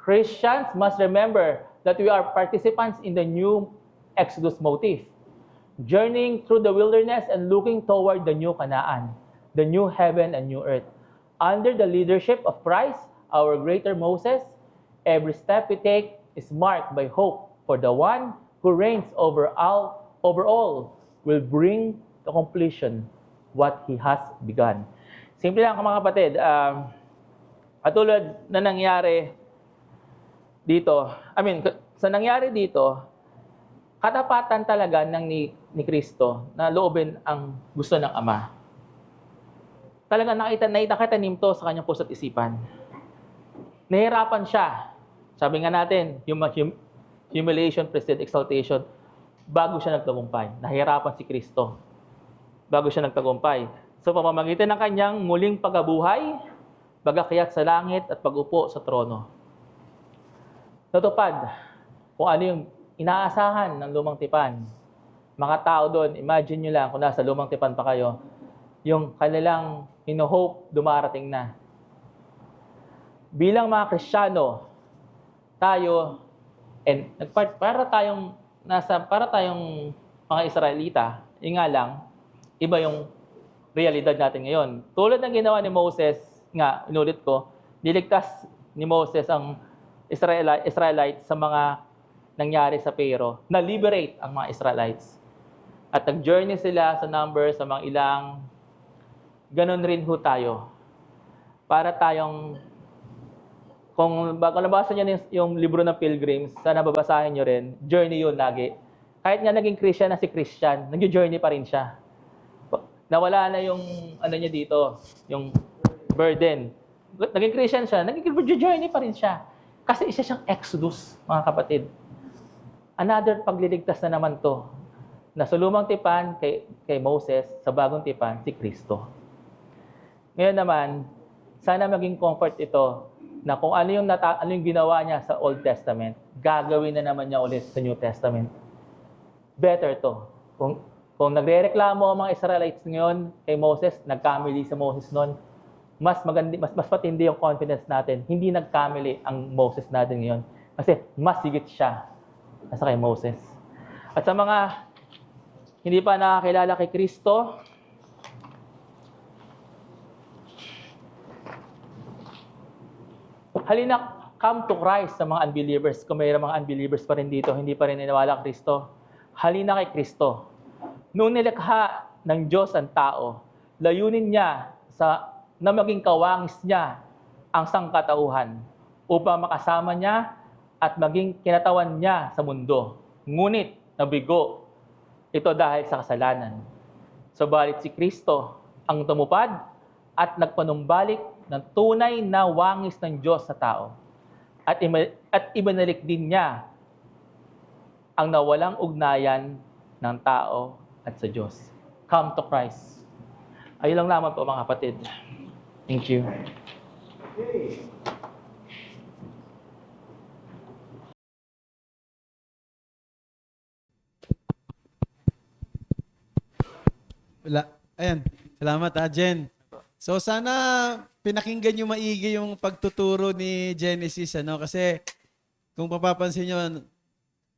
Christians must remember that we are participants in the new Exodus motif, journeying through the wilderness and looking toward the new Canaan, the new heaven and new earth. Under the leadership of Christ, our greater Moses, every step we take is marked by hope for the one who reigns over all will bring to completion what He has begun. Simple lang mga kapatid, katulad na nangyari dito, sa nangyari dito, katapatan talaga ni Kristo na loobin ang gusto ng Ama. Talaga nakita to sa kanyang puso at isipan. Nahirapan siya. Sabi nga natin, humiliation preceded exaltation. Bago siya nagtagumpay. Nahirapan si Kristo. Bago siya nagtagumpay. So pamamagitan ng kanyang muling pagkabuhay, pag-akyat sa langit at pag-upo sa trono. Natupad kung ano yung inaasahan ng lumang tipan. Mga tao doon, imagine nyo lang kung nasa lumang tipan pa kayo, yung kanilang ino-hope dumarating na. bilang mga Kristiyano, tayo, and para tayong mga Israelita, yun nga lang, iba yung realidad natin ngayon. Tulad ng ginawa ni Moses, nga, inulit ko, niligtas ni Moses ang Israelites sa mga nangyari sa Pero, na-liberate ang mga Israelites. At nag-journey sila sa Numbers, sa mga ilang, ganun rin ho tayo. Para tayong, kung nabasa niyo yung libro ng Pilgrims, sana babasahin niyo rin, journey yun lagi. Kahit nga naging Christian na si Christian, nag-journey pa rin siya. Nawala na yung, ano niya dito, yung burden. Naging Christian siya, nag-journey pa rin siya. Kasi isa siyang exodus, mga kapatid. Another pagliligtas na naman to, na sa lumang tipan kay Moses, sa bagong tipan, si Kristo. Ngayon naman, sana maging comfort ito, na kung ano yung ginawa niya sa Old Testament, gagawin na naman niya ulit sa New Testament. Better to. Kung nagrereklamo ang mga Israelites ngayon kay Moses, nagkamali si Moses noon, mas patindi yung confidence natin. Hindi nagkamali ang Moses natin ngayon. Kasi mas higit siya nasa kay Moses. At sa mga hindi pa nakakilala kay Kristo, halina, come to Christ sa mga unbelievers. Kung may mga unbelievers pa rin dito, hindi pa rin niniwala kay Kristo, halina kay Kristo. Noong nilikha ng Diyos ang tao, layunin niya na maging kawangis niya ang sangkatauhan upang makasama niya at maging kinatawan niya sa mundo. Ngunit nabigo ito dahil sa kasalanan. Subalit si Kristo ang tumupad at nagpanumbalik ng tunay na wangis ng Diyos sa tao. At ibinalik din niya ang nawalang ugnayan ng tao at sa Diyos. Come to Christ. Ayun lang naman po mga kapatid. Thank you. Ayan. Salamat Jen. So sana pinakinggan niyo maigi yung pagtuturo ni Genesis kasi kung papapansin niyo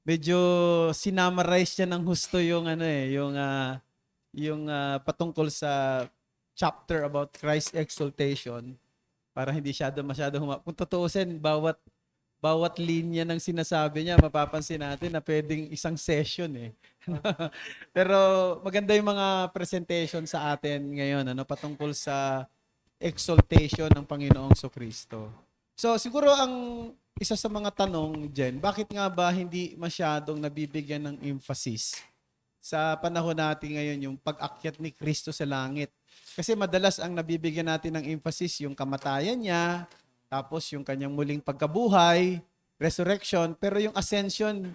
medyo sinamarize niya ng husto yung patungkol sa chapter about Christ's exaltation para hindi masyado kung tutuusin bawat linya ng sinasabi niya, mapapansin natin na pwedeng isang session Pero maganda yung mga presentation sa atin ngayon, patungkol sa exaltation ng Panginoong Kristo. So siguro ang isa sa mga tanong, Jen, bakit nga ba hindi masyadong nabibigyan ng emphasis sa panahon natin ngayon yung pag-akyat ni Kristo sa langit? Kasi madalas ang nabibigyan natin ng emphasis yung kamatayan niya, tapos yung kanyang muling pagkabuhay, resurrection, pero yung ascension,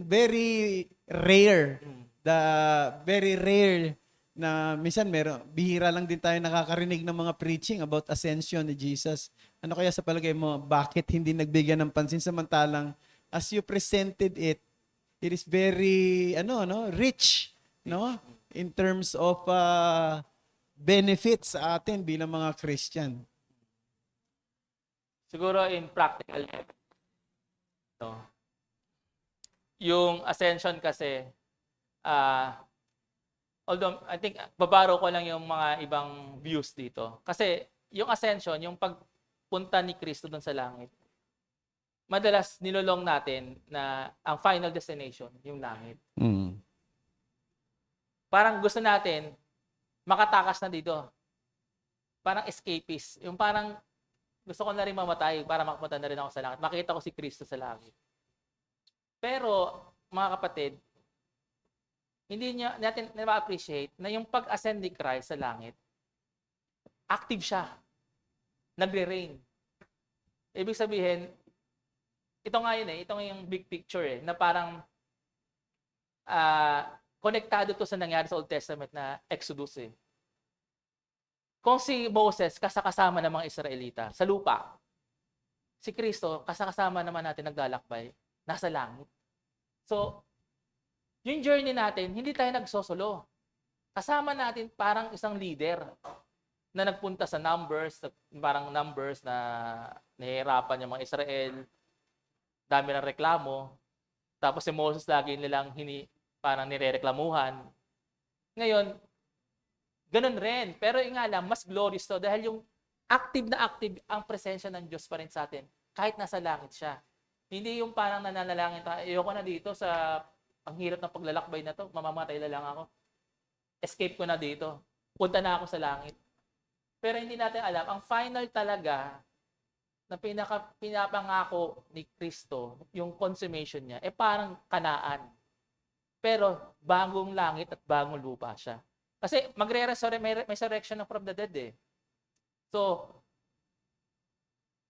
very rare. Very rare na minsan bihira lang din tayo nakakarinig ng mga preaching about ascension ni Jesus. Ano kaya sa palagay mo, bakit hindi nagbigyan ng pansin samantalang as you presented it, it is very rich, in terms of benefits sa atin bilang mga Christian. Siguro in practical, yung ascension kasi, although I think babaro ko lang yung mga ibang views dito. Kasi yung ascension, yung pagpunta ni Kristo doon sa langit, madalas nilolong natin na ang final destination, yung langit. Parang gusto natin makatakas na dito. Parang escapist. Yung parang gusto ko na rin mamatay para makapunta na rin ako sa langit. Makita ko si Kristo sa langit. Pero, mga kapatid, hindi natin na-appreciate na yung pag-ascend ni Christ sa langit, active siya. Nagre-reign. Ibig sabihin, ito nga yun ito nga yung big picture na parang konektado to sa nangyari sa Old Testament na Exodus Kung si Moses kasama ng mga Israelita sa lupa, si Kristo kasama naman natin naglalakbay, nasa langit. So, yung journey natin, hindi tayo nagsosolo. Kasama natin parang isang leader na nagpunta sa numbers, parang numbers na nahihirapan yung mga Israel, dami ng reklamo, tapos si Moses lagi nilang parang nirereklamuhan. Ngayon, ganun rin. Pero yung nga lang, mas glorious to dahil yung active na active ang presensya ng Diyos pa rin sa atin kahit nasa langit siya. Hindi yung parang nananalangin tayo, ayoko na dito sa ang hirap ng paglalakbay na to, mamamatay na lang ako. Escape ko na dito. Punta na ako sa langit. Pero hindi natin alam, ang final talaga na pinapangako ni Kristo, yung consummation niya, parang Kanaan. Pero bagong langit at bagong lupa siya. Kasi may resurrection from the dead eh. So,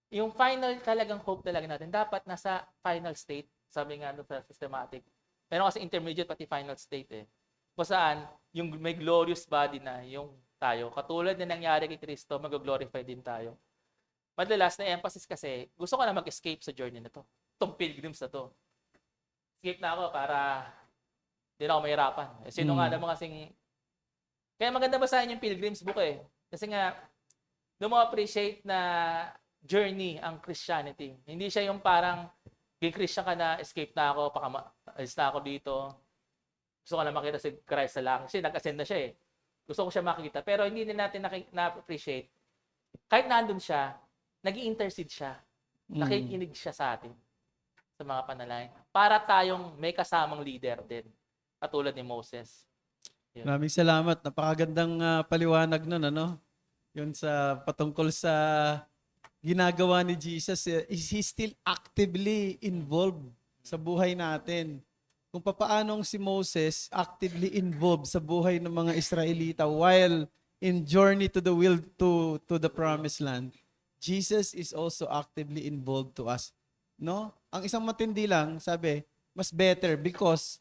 yung final talagang hope talaga natin, dapat nasa final state, sabi nga sa systematic. Meron kasi intermediate pati final state eh. Kung saan, yung may glorious body na yung tayo. Katulad na nangyari kay Kristo, mag-glorify din tayo. Madalas na emphasis kasi, gusto ko na mag-escape sa journey na to. Itong pilgrims na to. Escape na ako para hindi na ako mahirapan. Sino nga naman kasing... Kaya maganda basahin yung Pilgrim's Book eh. Kasi nga, doon mo appreciate na journey ang Christianity. Hindi siya yung parang, gay Christian ka na, escape na ako, alis na ako dito. Gusto ko na makita si Christ sa langit. Kasi nag-ascend na siya eh. Gusto ko siya makikita. Pero hindi din natin na-appreciate. Kahit nandun siya, nag-i-intercede siya. Nakikinig siya sa atin sa mga panalangin. Para tayong may kasamang leader din. Katulad ni Moses. Yun. Maraming salamat. Napakagandang paliwanag nun, ano? Yun sa patungkol sa ginagawa ni Jesus. Is he still actively involved sa buhay natin? Kung papaanong si Moses actively involved sa buhay ng mga Israelita while in journey to the promised land. Jesus is also actively involved to us. No? Ang isang matindi lang, sabi, mas better because,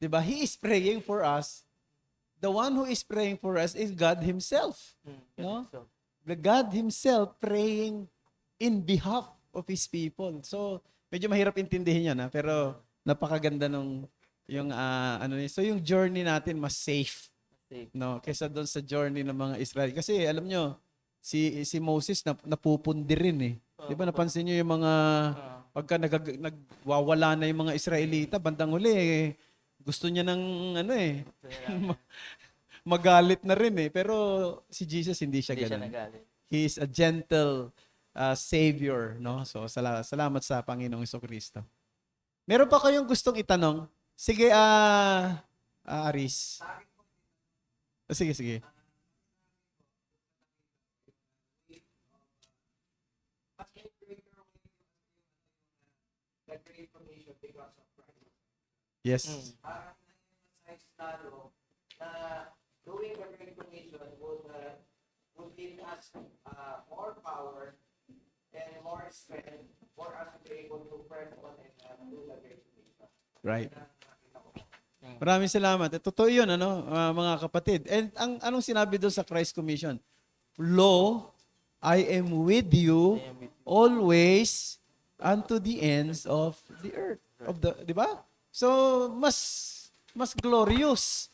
di ba, He is praying for us. The one who is praying for us is God Himself. No? The God Himself praying in behalf of His people. So, medyo mahirap intindihin yan, pero napakaganda nung yung so yung journey natin mas safe. No, kaysa doon sa journey ng mga Israel. Kasi alam nyo, si Moses napupundi rin eh. Di ba napansin nyo yung mga pagka nagwawala na yung mga Israelita, bandang huli gusto niya ng magalit na rin eh. Pero si Jesus hindi siya ganun. He is a gentle Savior, no? So salamat sa Panginoong Jesucristo. Meron pa kayong gustong itanong? Sige, Aris. Sige. Yes. Parang nag-emphasize lalo na doing the Great Commission would give us more power and more strength for us to be able to press on and do the Great Commission. Right. Maraming salamat. Totoo yun, mga kapatid. And anong sinabi doon sa Christ Commission? Lo, I am with you always unto the ends of the earth. Di ba? So, mas glorious.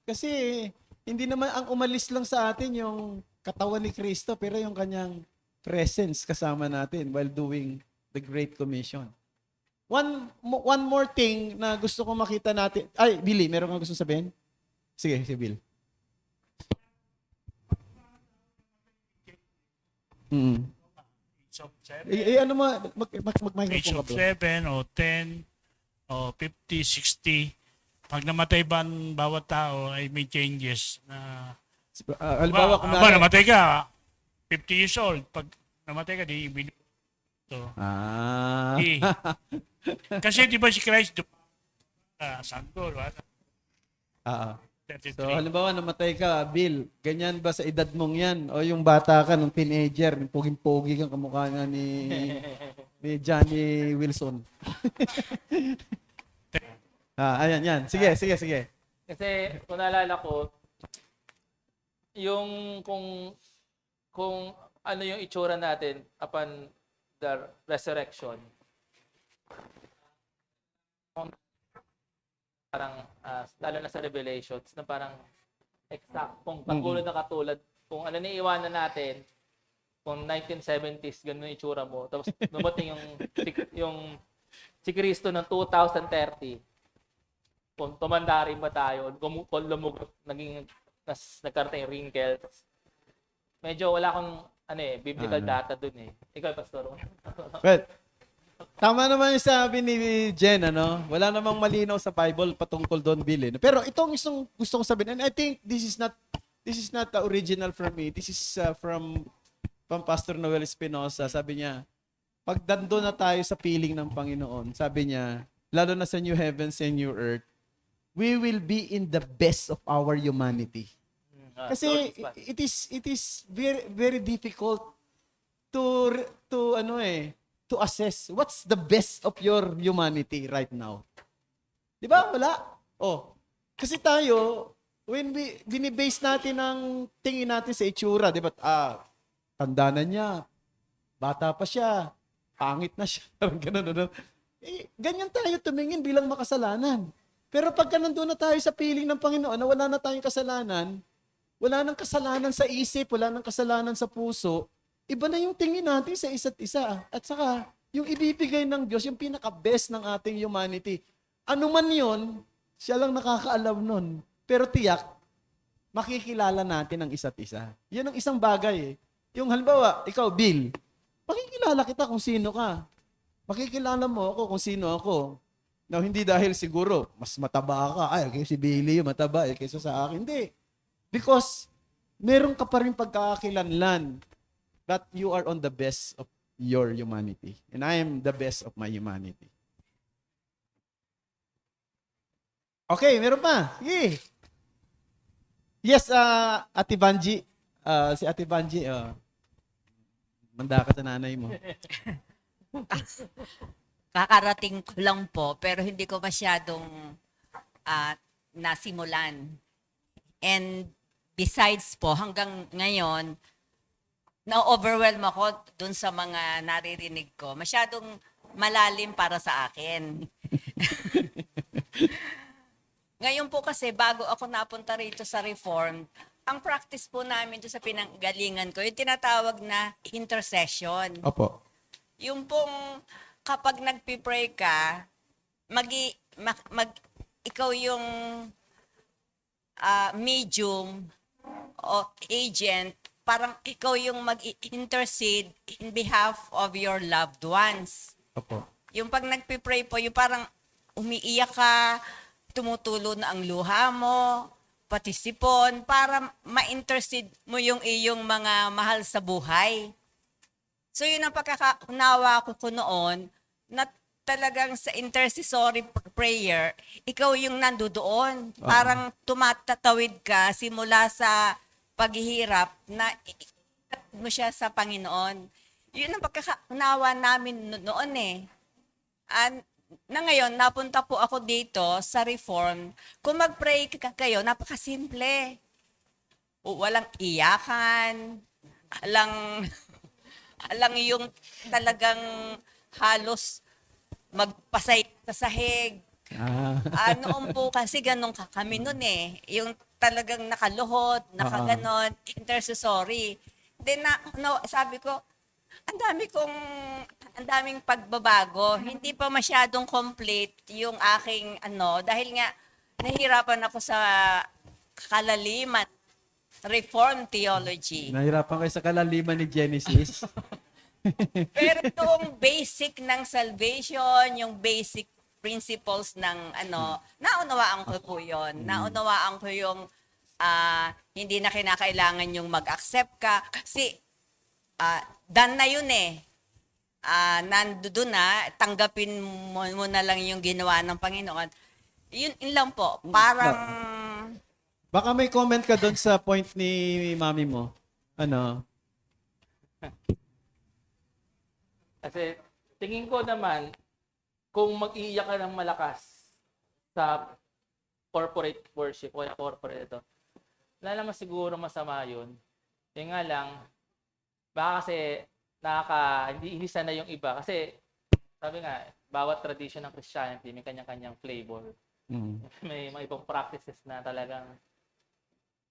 Kasi, hindi naman ang umalis lang sa atin yung katawan ni Kristo, pero yung kanyang presence kasama natin while doing the Great Commission. One more thing na gusto ko makita natin. Ay, Billy, meron kang gusto sabihin? Sige, Bill. Age of 7, Ano mo, mag-microphone age ka of bro. 7 o 10 o 50, 60, pag namatay ba ang bawat tao ay may changes na Halimbawa, namatay ka 50 years old, pag namatay ka di so, kasi di ba si Christ sanggol, So, halimbawa, namatay ka, Bill, ganyan ba sa edad mong yan? O yung bata ka, nung teenager, poging-pogi kang kamukha nga ni Johnny Wilson. Ayan, yan. Sige. Kasi kung naalala ko, yung kung ano yung itsura natin upon the resurrection, parang lalo na sa Revelations na parang exact kung katulad kung ano na iwanan natin, kung 1970s, ganun yung itsura mo. Tapos dumating si Cristo ng 2030, kung tumanda rin ba tayo, kung lumugod, nagkaroon yung wrinkles. Medyo wala akong biblical data dun eh. Ikaw, Pastor. Well, tama naman yung sabi ni Jen, ano? Wala namang malinaw sa Bible patungkol doon, Bill. Eh. Pero itong isang gusto kong sabihin, and I think this is not the original from me. This is from Pastor Noel Espinosa. Sabi niya, pag dando na tayo sa piling ng Panginoon, sabi niya, lalo na sa new heavens and new earth, we will be in the best of our humanity. Kasi it is very very difficult to to assess what's the best of your humanity right now. 'Di ba? Wala. Oh. Kasi tayo when binibase natin ang tingin natin sa itsura, 'di ba? Tanda na niya. Bata pa siya. Pangit na siya. Ganun. Ganyan tayo tumingin bilang makasalanan. Pero pagka nandun na tayo sa piling ng Panginoon na wala na tayong kasalanan, wala nang kasalanan sa isip, wala nang kasalanan sa puso, iba na yung tingin natin sa isa't isa. At saka, yung ibibigay ng Diyos, yung pinaka-best ng ating humanity. Ano man yun, siya lang nakakaalam nun. Pero tiyak, makikilala natin ang isa't isa. Yan ang isang bagay eh. Yung halimbawa, ikaw, Bill, makikilala kita kung sino ka. Makikilala mo ako kung sino ako. Now, hindi dahil siguro, mas mataba ka. Ay, okay, si Billy, mataba, kaysa sa akin. Hindi. Because, meron ka pa rin pagkakakilanlan that you are on the best of your humanity. And I am the best of my humanity. Okay, meron pa. Sige. Yes, Ate Banji. Si Ate Banji, manda ka sa nanay mo. Kakarating ko lang po, pero hindi ko masyadong nasimulan. And besides po, hanggang ngayon, na-overwhelm ako dun sa mga naririnig ko. Masyadong malalim para sa akin. Ngayon po kasi, bago ako napunta rito sa Reformed, ang practice po namin doon sa pinanggalingan ko, yung tinatawag na intercession. Opo. Yung pong kapag nagpipray ka, ikaw yung medium o agent, parang ikaw yung mag-intercede in behalf of your loved ones. Opo. Yung pag nagpipray po, yung parang umiiyak ka, tumutulo na ang luha mo, pati sipon, para ma-intercede mo yung iyong mga mahal sa buhay. So yun ang pagkakaunawa ko noon, na talagang sa intercessory prayer, ikaw yung nandoon. Parang tumatatawid ka simula sa paghihirap na mo siya sa Panginoon. Yun ang pagkakaunawa namin noon eh. Na ngayon, napunta po ako dito sa Reform. Kung mag-pray kayo, napakasimple. Walang iyakan, alang yung talagang halos magpasay sa sahig. Noon po kasi ganun kami noon eh. Yung talagang nakaluhod, nakaganon, intercessory. Then sabi ko, ang daming pagbabago. Hindi pa masyadong complete yung aking dahil nga nahihirapan ako sa kalaliman, Reformed theology. Nahirapan kayo sa kalaliman ni Genesis. Pero itong basic ng salvation, yung basic principles ng naunawaan ko po yun. Naunawaan ko yung hindi na kinakailangan yung mag-accept ka. Kasi done na yun eh. Nandoon na, tanggapin mo na lang yung ginawa ng Panginoon. Yun lang po. Parang... Baka may comment ka doon sa point ni mami mo. Kasi tingin ko naman, kung mag-iiyak ka ng malakas sa corporate worship o corporate ito, wala naman siguro masama yun. Yung nga lang, baka kasi hindi sana yung iba. Kasi sabi nga, bawat tradition ng Christianity may kanya-kanyang flavor. May mga ibang practices na talagang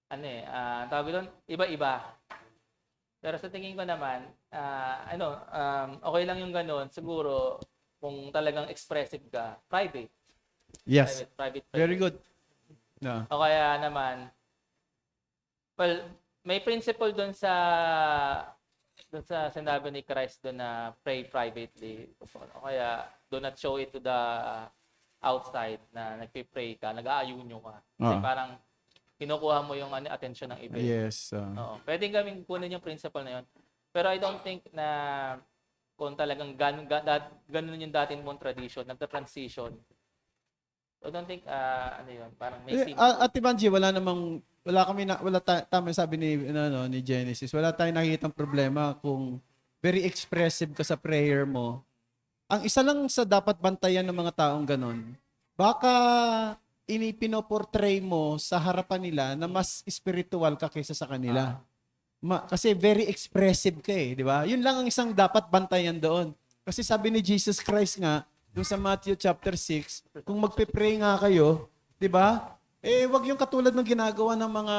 tawag doon, iba-iba. Pero sa tingin ko naman, okay lang yung ganun. Siguro, kung talagang expressive ka, private. Yes. Private. Very good. No. O kaya naman, well, may principle doon sa sinabi ni Christ doon na pray privately. O kaya, do not show it to the outside na nagpipray ka, nag-aayunyo ka. Kasi parang kinukuha mo yung attention ng iba. Yes. Oo. Pwedeng kaming kunin yung principle na yun. Pero I don't think na kung talagang ganun yung dating mong tradition, nagta-transition. I don't think, parang may sin. At Ivanji, tama yung sabi ni Genesis, wala tayong nakikitang problema kung very expressive ka sa prayer mo. Ang isa lang sa dapat bantayan ng mga taong ganon, baka pinoportray mo sa harapan nila na mas spiritual ka kaysa sa kanila. Kasi very expressive ka di ba? Yun lang ang isang dapat bantayan doon. Kasi sabi ni Jesus Christ nga, doon sa Matthew chapter 6, kung magpe-pray nga kayo, di ba? Wag yung katulad ng ginagawa ng mga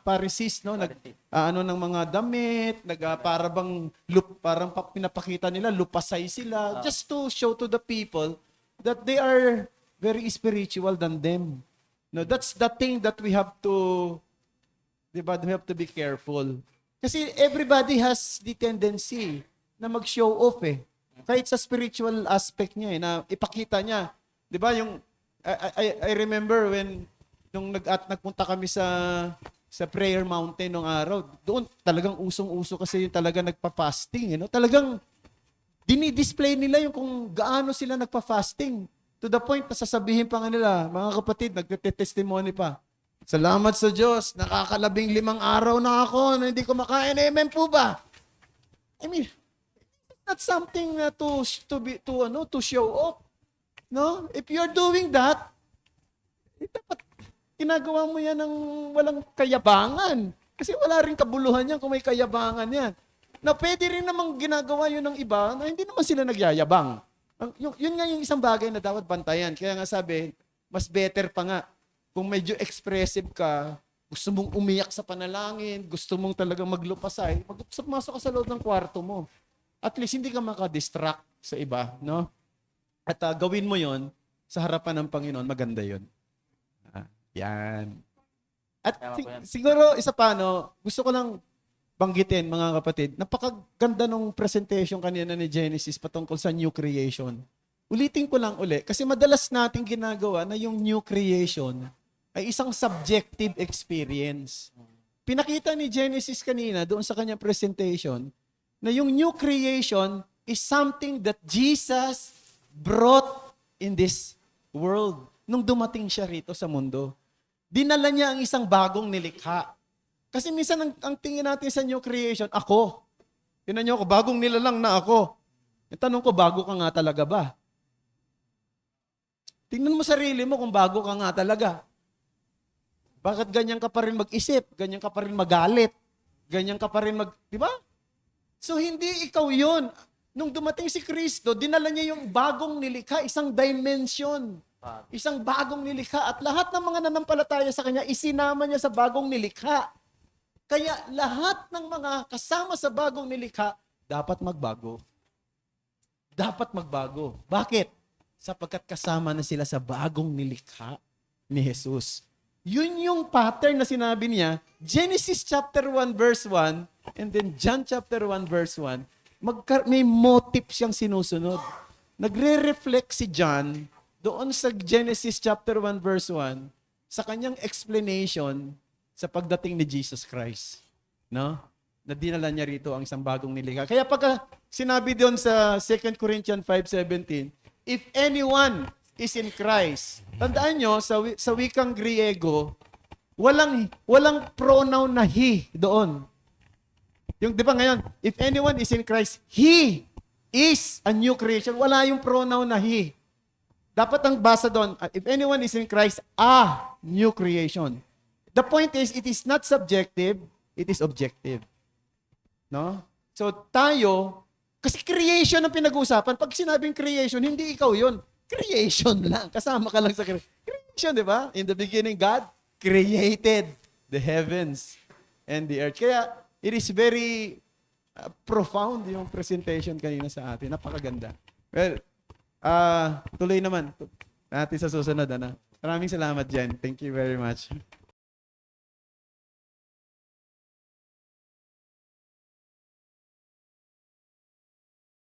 Pharisees, no? Ng mga damit, parang pinapakita nila, lupasay sila, just to show to the people that they are very spiritual than them. No, that's the thing that we have to, di ba? We have to be careful. Kasi everybody has the tendency na mag-show off Kahit sa spiritual aspect niya na ipakita niya. 'Di ba yung I remember when nagpunta kami sa prayer mountain nung araw. Doon talagang usong-uso kasi yung talaga nagpa-fasting, Talagang dinidisplay nila yung kung gaano sila nagpa-fasting. To the point na sasabihin pa nga nila, mga kapatid, nagte-testimony pa. Salamat sa Diyos, nakaka-15 araw na ako na hindi ko makain. Amen po ba? I mean, not something to show off. No? If you're doing that, dapat ginagawa mo yan ng walang kayabangan. Kasi wala rin kabuluhan yan kung may kayabangan yan. Na pwede rin namang ginagawa yun ng iba na hindi naman sila nagyayabang. Yun nga yung isang bagay na dapat bantayan. Kaya nga sabi, mas better pa nga kung medyo expressive ka, gusto mong umiyak sa panalangin, gusto mong talagang maglupasay, masok ka sa loob ng kwarto mo. At least hindi ka makadistract sa iba, no? At gawin mo yon sa harapan ng Panginoon, maganda yon. Yan. At siguro isa pa, gusto ko lang banggitin, mga kapatid, napakaganda nung presentation kanina ni Genesis patungkol sa new creation. Ulitin ko lang kasi madalas nating ginagawa na yung new creation ay isang subjective experience. Pinakita ni Genesis kanina doon sa kanyang presentation na yung new creation is something that Jesus brought in this world nung dumating siya rito sa mundo. Dinala niya ang isang bagong nilikha. Kasi minsan ang tingin natin sa new creation, ako. Tingnan niyo ako, bagong nilalang na ako. Yung tanong ko, bago ka nga talaga ba? Tingnan mo sarili mo kung bago ka nga talaga. Bakit ganyan ka pa rin mag-isip? Ganyan ka pa rin magalit? Ganyan ka pa rin di ba? So hindi ikaw yun. Nung dumating si Kristo, dinala niya yung bagong nilikha, isang dimension. Isang bagong nilikha. At lahat ng mga nanampalataya sa Kanya, isinama niya sa bagong nilikha. Kaya lahat ng mga kasama sa bagong nilikha, dapat magbago. Dapat magbago. Bakit? Sapagkat kasama na sila sa bagong nilikha ni Jesus. Yun yung pattern na sinabi niya, Genesis chapter 1 verse 1, and then John chapter 1 verse 1, may motive siyang sinusunod. Nagre-reflect si John doon sa Genesis chapter 1 verse 1 sa kanyang explanation sa pagdating ni Jesus Christ. No? Na dinala niya rito ang isang bagong nilikha. Kaya pagka sinabi doon sa 2 Corinthians 5:17, if anyone is in Christ, tandaan nyo, sa wikang Griego, walang pronoun na he doon. Yung, di ba ngayon, if anyone is in Christ, he is a new creation. Wala yung pronoun na he. Dapat ang basa doon, if anyone is in Christ, a new creation. The point is, it is not subjective, it is objective. No? So tayo, kasi creation ang pinag-uusapan. Pag sinabing creation, hindi ikaw yun. Creation lang. Kasama ka lang sa creation, di ba? In the beginning, God created the heavens and the earth. Kaya it is very profound yung presentation kanina sa atin. Napakaganda. Well, tuloy naman natin sa susunod. Ano? Maraming salamat, Jen. Thank you very much.